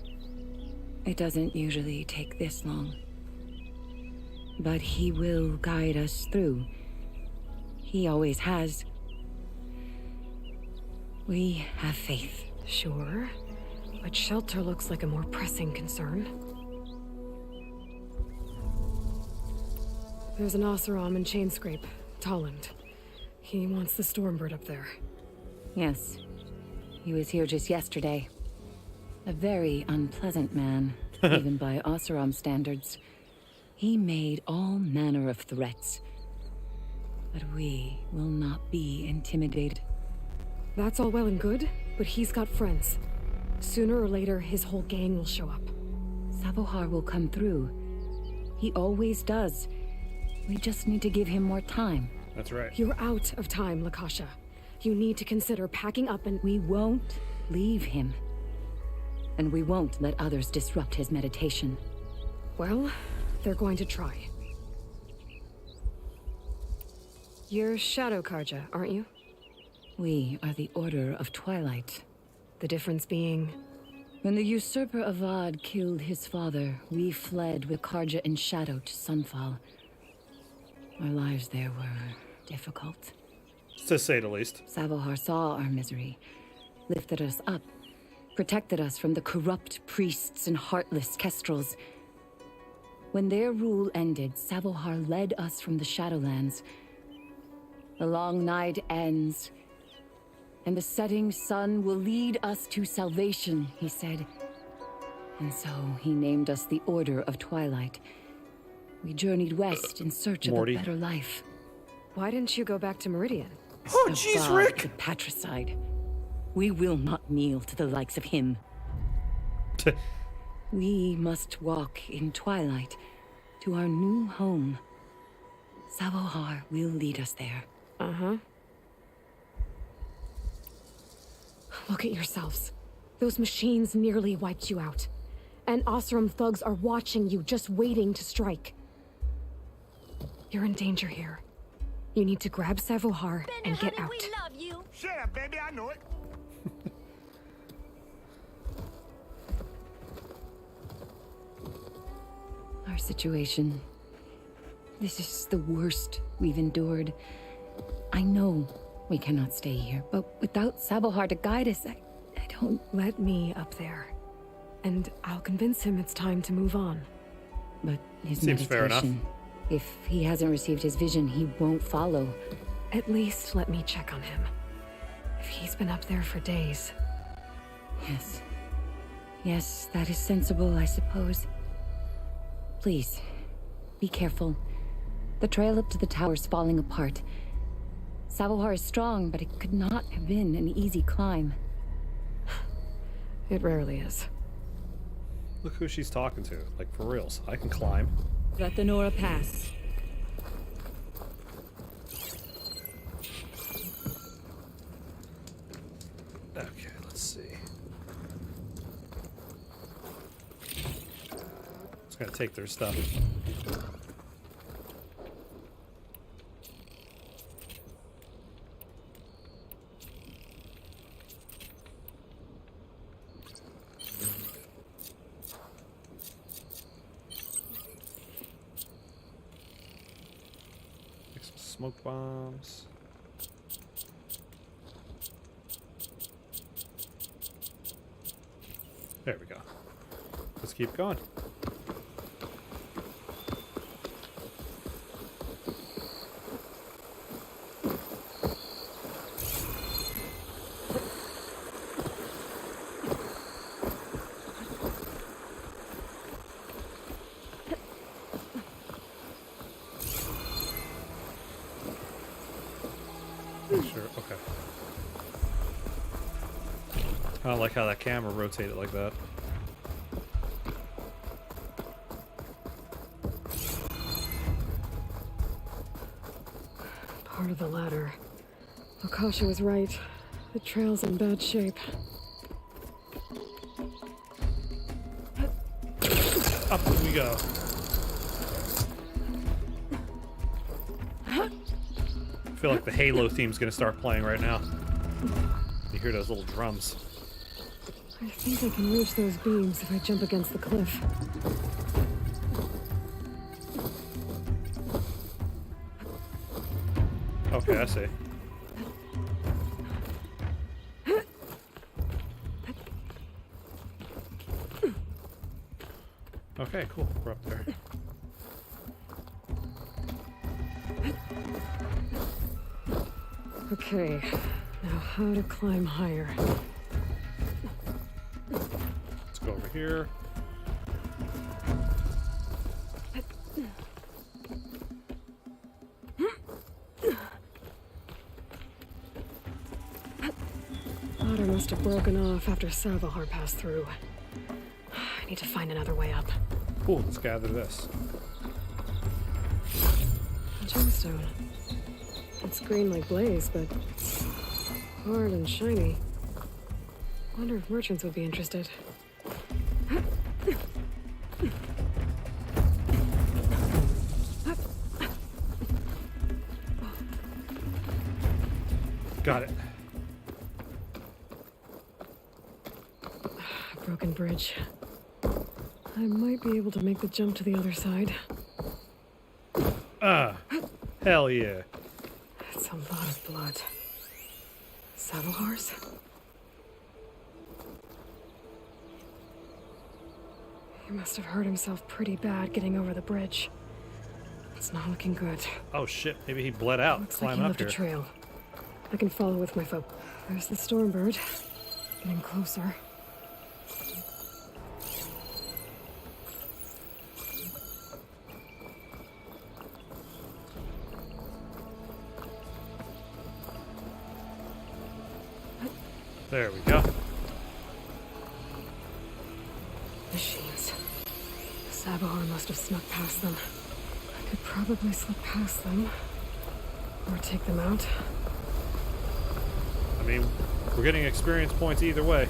it doesn't usually take this long. But he will guide us through. He always has. We have faith. Sure. But shelter looks like a more pressing concern. There's an Oseram in Chainscrape, Tolland. He wants the Stormbird up there. Yes. He was here just yesterday. A very unpleasant man, even by Oseram standards. He made all manner of threats. But we will not be intimidated. That's all well and good, but he's got friends. Sooner or later, his whole gang will show up. Savohar will come through. He always does. We just need to give him more time. That's right. You're out of time, Lakasha. You need to consider packing up and... We won't leave him. And we won't let others disrupt his meditation. Well, they're going to try. You're Shadow Karja, aren't you? We are the Order of Twilight. The difference being... When the usurper Avad killed his father, we fled with Karja and Shadow to Sunfall. Our lives there were difficult. To say the least. Savohar saw our misery, lifted us up, protected us from the corrupt priests and heartless kestrels. When their rule ended, Savohar led us from the Shadowlands. The long night ends, and the setting sun will lead us to salvation, he said. And so he named us the Order of Twilight. We journeyed west in search of a better life. Why didn't you go back to Meridian? Oh, jeez, Rick! The patricide. We will not kneel to the likes of him. We must walk in twilight to our new home. Savohar will lead us there. Uh-huh. Look at yourselves. Those machines nearly wiped you out. And Oseram thugs are watching you, just waiting to strike. You're in danger here. You need to grab Savohar and get out. We love you. Shut up, baby, I know it. Our situation. This is the worst we've endured. I know we cannot stay here, but without Savohar to guide us, I don't... Let me up there. And I'll convince him it's time to move on. But his Seems fair enough. If he hasn't received his vision, he won't follow. At least let me check on him. If he's been up there for days. Yes. Yes, that is sensible, I suppose. Please, be careful. The trail up to the tower's falling apart. Savohar is strong, but it could not have been an easy climb. It rarely is. Look who she's talking to. Like, for reals. I can climb. Rathanora Pass. Okay, let's see. Just gonna take their stuff. Make some smoke bombs. There we go. Let's keep going. Sure, okay. I don't like how that camera rotated like that. Part of the ladder. Akasha was right. The trail's in bad shape. Up we go. I feel like the Halo theme's gonna start playing right now. You hear those little drums. I think I can reach those beams if I jump against the cliff. Okay, I see. Okay, cool. We're up there. Okay, now how to climb higher. Let's go over here. Ladder must have broken off after Savohar passed through. I need to find another way up. Cool, let's gather this. A gemstone. It's green like blaze, but hard and shiny. Wonder if merchants would be interested. Got it. A broken bridge. I might be able to make the jump to the other side. Ah, hell yeah. That's a lot of blood. Savohar's? He must have hurt himself pretty bad getting over the bridge. It's not looking good. Oh shit, maybe he bled out. Looks like Climb he up left here. a trail. I can follow with my foot. There's the Stormbird. Getting closer. There we go. Machines. Savohar must have snuck past them. I could probably slip past them. Or take them out. I mean, we're getting experience points either way.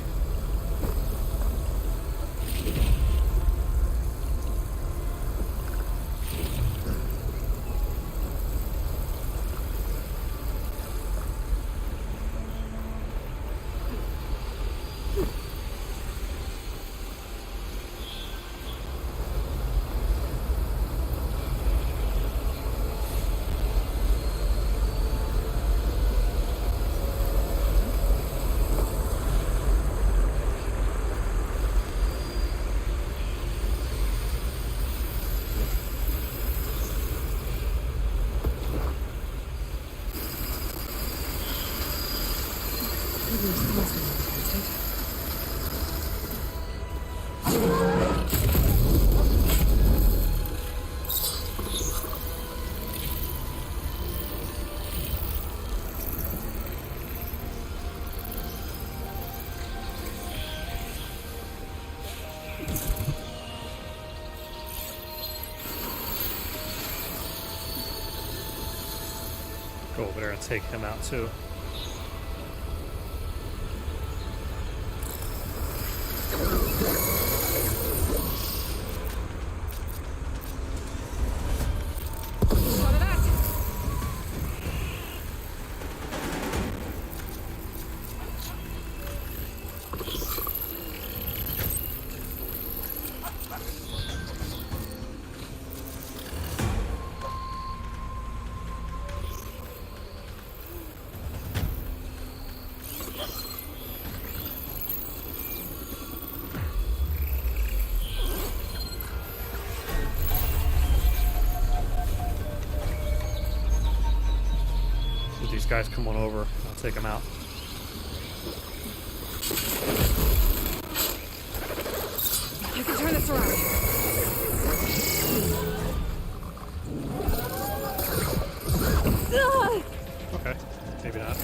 over there and take him out too. These guys come on over. I'll take them out. I can turn this around. Okay, maybe not.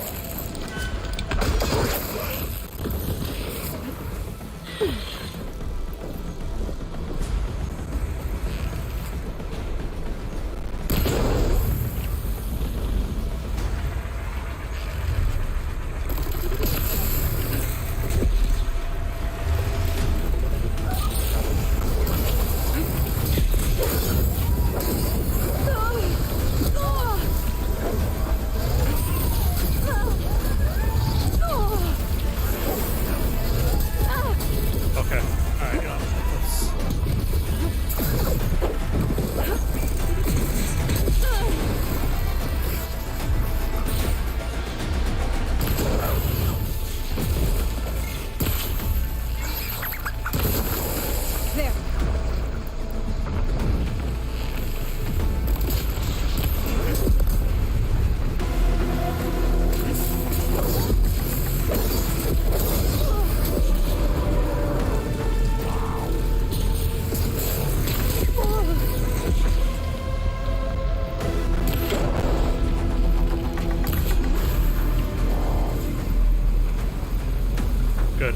Good.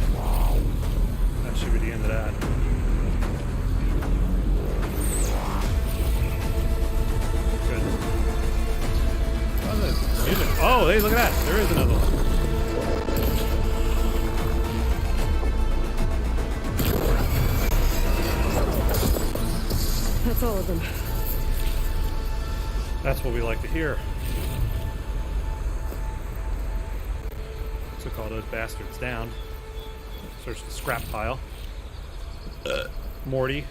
That should be the end of that. Good. Oh, hey, look at that. There is another one. That's all of them. That's what we like to hear. Took all those bastards down. Search the scrap pile. Morty.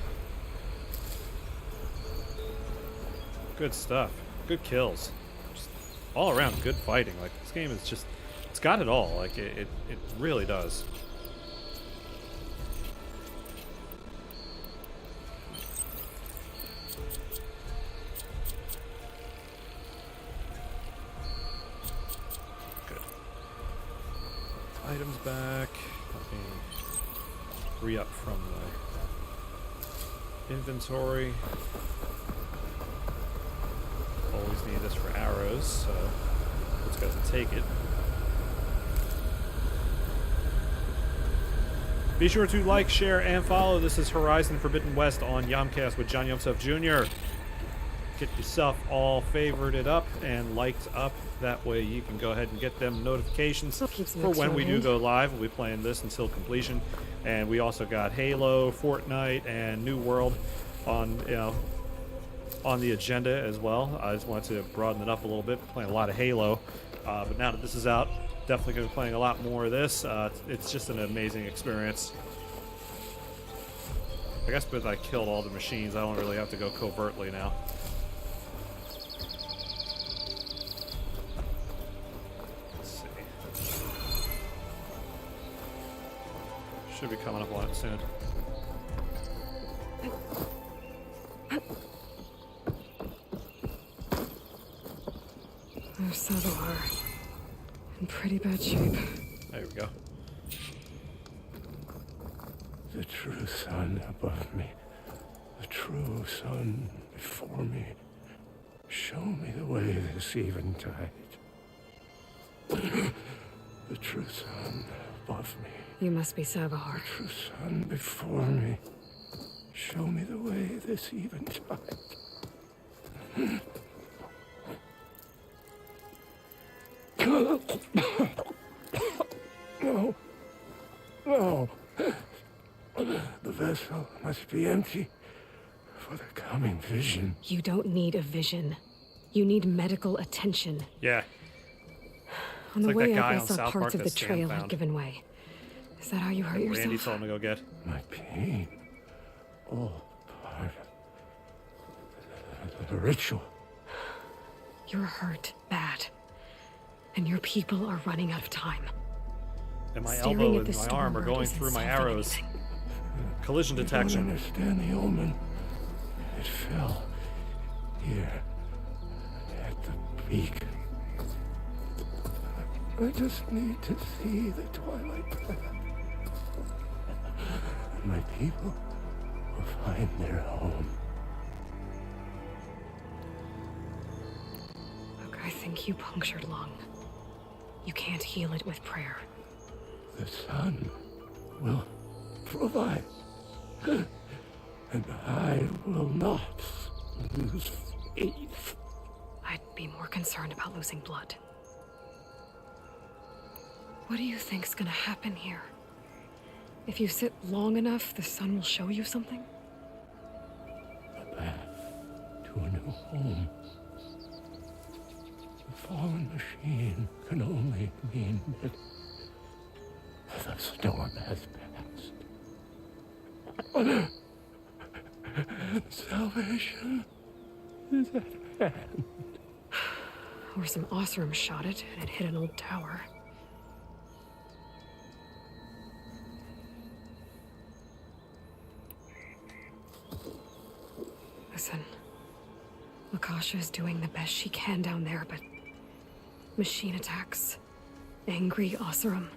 Good stuff. Good kills. Just all around good fighting. Like, this game is just, it's got it all. Like, it really does. Good. Items back. Let me re-up from the inventory. Always need this for arrows, so let's go and take it. Be sure to like, share, and follow. This is Horizon Forbidden West on YomCast with John Yomtov Jr. Get yourself all favorited up and liked up. That way you can go ahead and get them notifications for when we do go live. We'll be playing this until completion. And we also got Halo, Fortnite, and New World on, on the agenda as well. I just wanted to broaden it up a little bit. Playing a lot of Halo, but now that this is out, definitely going to be playing a lot more of this. It's just an amazing experience. I guess because I killed all the machines, I don't really have to go covertly now. Let's see. Should be coming up on it soon. There's Sabohar. In pretty bad shape. There we go. The true sun above me. The true sun before me. Show me the way this eventide. The true sun above me. You must be Sabohar. The true sun before me. Show me the way this eventide. No. No. The vessel must be empty for the coming vision. You don't need a vision. You need medical attention. Yeah. On the like way that guy up, I on saw South parts Park of the that Stan trail had found. given way. Is that how you hurt yourself? Randy told him to go get. My pain. All part of the ritual. You're hurt bad. And your people are running out of time. And my Staring elbow at and the my arm are Stormbird going isn't through my solving arrows. anything. Collision I detection. don't understand the omen. It fell here at the peak. I just need to see the twilight path. And my people will find their home. Look, I think you punctured lung. You can't heal it with prayer. The sun will provide. And I will not lose faith. I'd be more concerned about losing blood. What do you think's gonna happen here? If you sit long enough, the sun will show you something? The path to a new home. The fallen machine can only mean that the storm has passed. Salvation is at hand. Or some Osram shot it and it hit an old tower. Listen, Lakasha is doing the best she can down there, but machine attacks, angry Osram.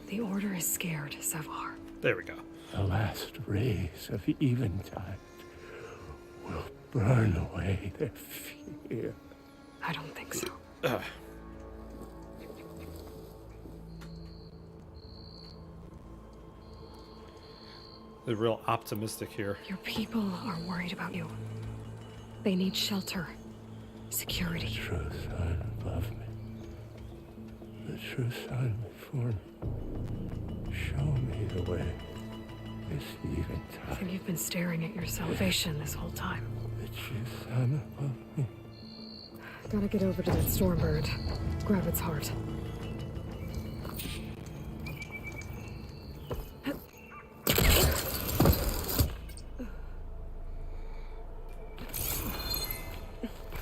The Order is scared, Savar. There we go. The last rays of Eventide will burn away their fear. I don't think so. They're real optimistic here. Your people are worried about you. They need shelter, security. The true sun above me. The true sun before me. Show me the way. This I Eventide. think you've been staring at your salvation this whole time. The true sun above me. Gotta get over to that Stormbird. Grab its heart.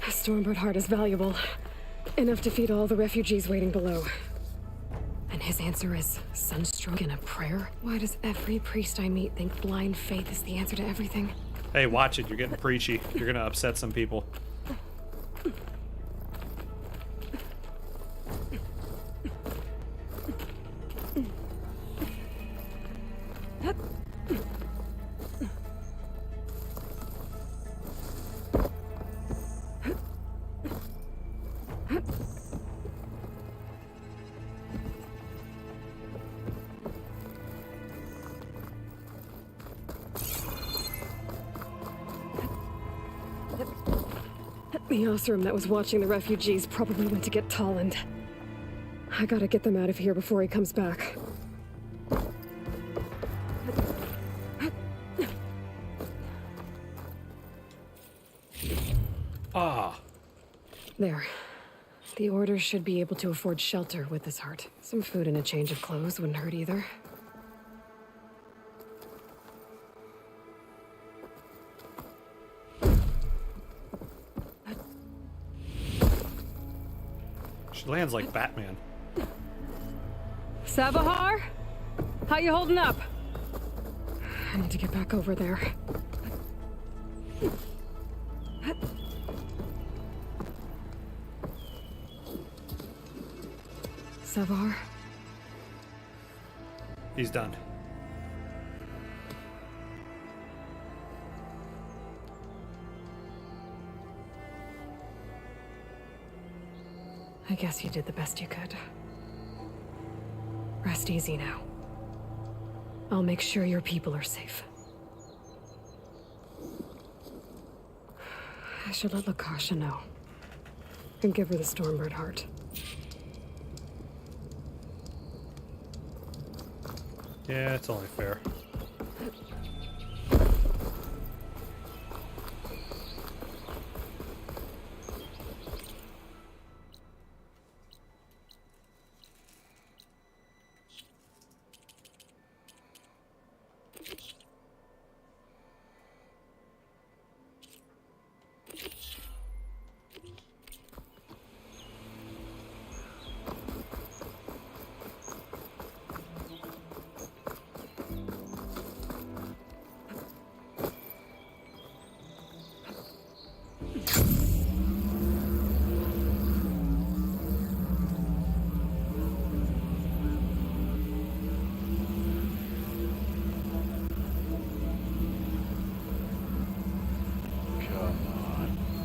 A Stormbird heart is valuable. Enough to feed all the refugees waiting below. And his answer is sunstroke and a prayer? Why does every priest I meet think blind faith is the answer to everything? Hey, watch it. You're getting preachy. You're gonna upset some people. The Osram that was watching the refugees probably went to get Tolland. I gotta get them out of here before he comes back. Ah. There. The Order should be able to afford shelter with this heart. Some food and a change of clothes wouldn't hurt either. She lands like Batman. Savahar? How you holding up? I need to get back over there. Savar? He's done. I guess you did the best you could. Rest easy now. I'll make sure your people are safe. I should let Lakasha know. And give her the Stormbird heart. Yeah, it's only fair.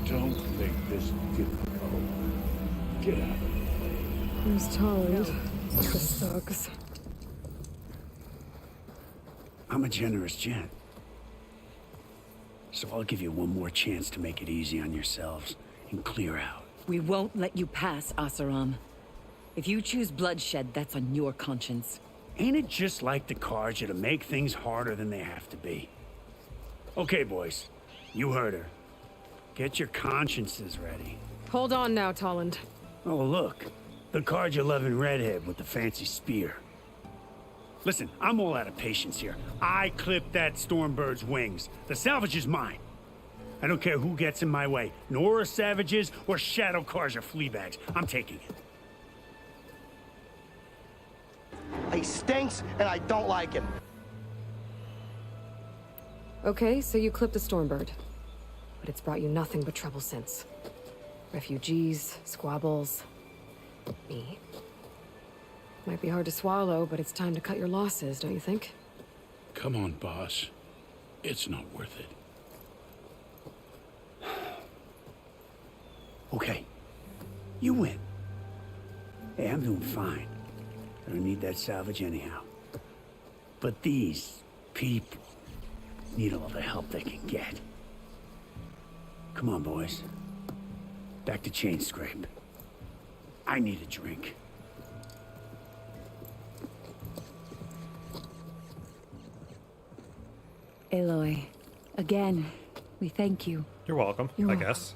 Don't think this difficult. Get out of the way. Who's Tolland? The thugs. I'm a generous gent. So I'll give you one more chance to make it easy on yourselves and clear out. We won't let you pass, Asaram. If you choose bloodshed, that's on your conscience. Ain't it just like the Karja to make things harder than they have to be? Okay, boys. You heard her. Get your consciences ready. Hold on now, Tolland. Oh, look. The Karja-loving redhead with the fancy spear. Listen, I'm all out of patience here. I clipped that Stormbird's wings. The salvage is mine. I don't care who gets in my way. Nora savages or Shadow Karja fleabags. I'm taking it. He stinks, and I don't like him. Okay, so you clipped the Stormbird. But it's brought you nothing but trouble since. Refugees, squabbles, me. Might be hard to swallow, but it's time to cut your losses, don't you think? Come on, boss. It's not worth it. Okay. You win. Hey, I'm doing fine. I don't need that salvage anyhow. But these people need all the help they can get. Come on, boys. Back to Chain Scrape. I need a drink. Aloy, again, we thank you. You're welcome, You're I welcome. guess.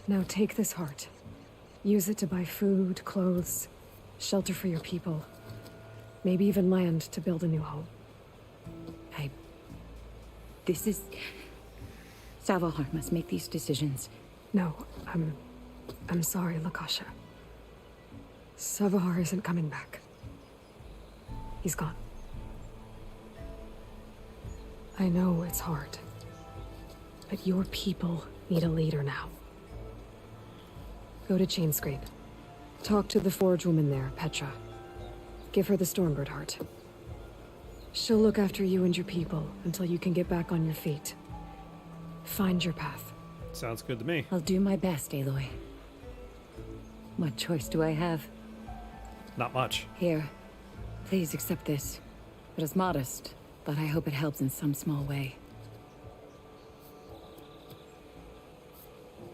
Now take this heart. Use it to buy food, clothes, shelter for your people. Maybe even land to build a new home. This is... Savahar must make these decisions. No, I'm sorry, Lakasha. Savahar isn't coming back. He's gone. I know it's hard. But your people need a leader now. Go to Chainscrape. Talk to the forge woman there, Petra. Give her the Stormbird heart. She'll look after you and your people until you can get back on your feet. Find your path. Sounds good to me. I'll do my best, Aloy. What choice do I have? Not much. Here, please accept this. It is modest, but I hope it helps in some small way.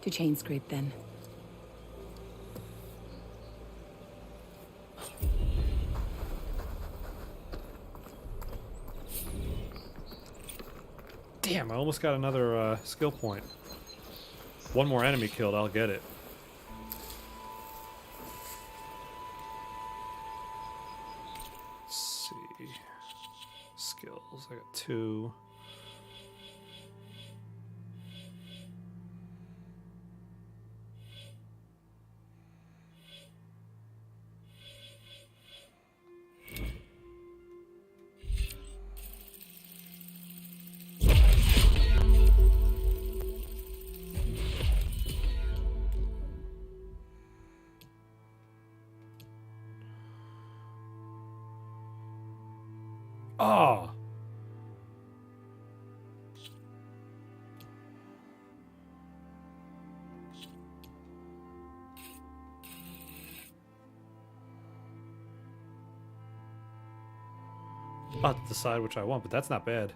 To Chainscrape, then. Damn, I almost got another skill point. One more enemy killed, I'll get it. Let's see. Skills, I got 2. Oh. I'll have to decide which I want, but that's not bad.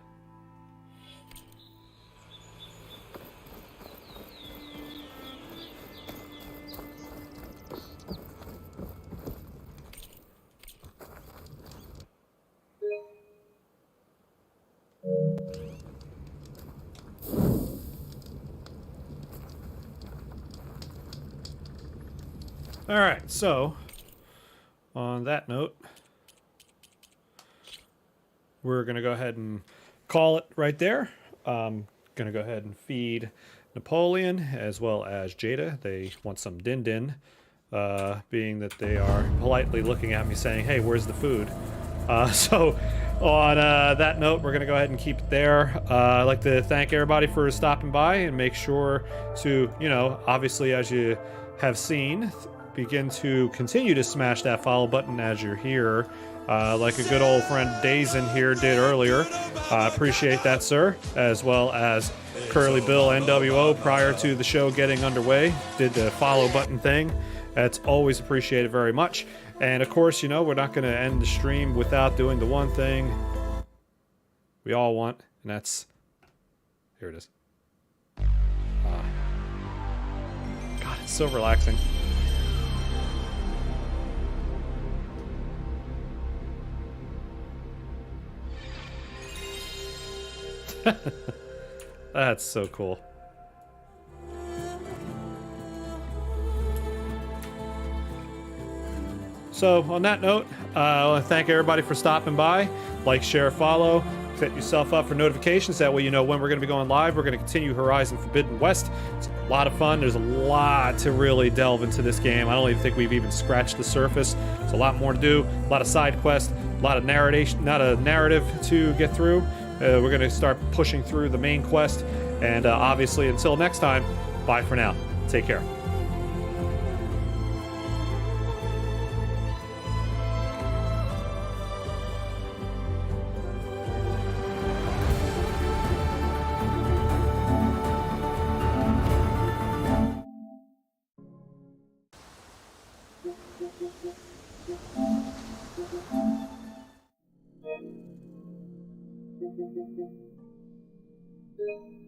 All right, so on that note, we're going to go ahead and call it right there. Going to go ahead and feed Napoleon as well as Jada. They want some din din, being that they are politely looking at me saying, hey, where's the food? So on that note, we're going to go ahead and keep it there. I'd like to thank everybody for stopping by and make sure to, you know, obviously as you have seen, begin to continue to smash that follow button as you're here. Like a good old friend Dazen here did earlier. Appreciate that, sir. As well as Curly Bill NWO prior to the show getting underway. Did the follow button thing. That's always appreciated very much. And of course, you know, we're not going to end the stream without doing the one thing we all want. And that's... Here it is. God, it's so relaxing. That's so cool. So on that note, I want to thank everybody for stopping by. Like, share, follow. Set yourself up for notifications. That way you know when we're going to be going live. We're going to continue Horizon Forbidden West. It's a lot of fun. There's a lot to really delve into this game. I don't even think we've even scratched the surface. There's a lot more to do. A lot of side quests. A lot of narration, not a narrative to get through. We're going to start pushing through the main quest. And obviously, until next time, bye for now. Take care. Thank you.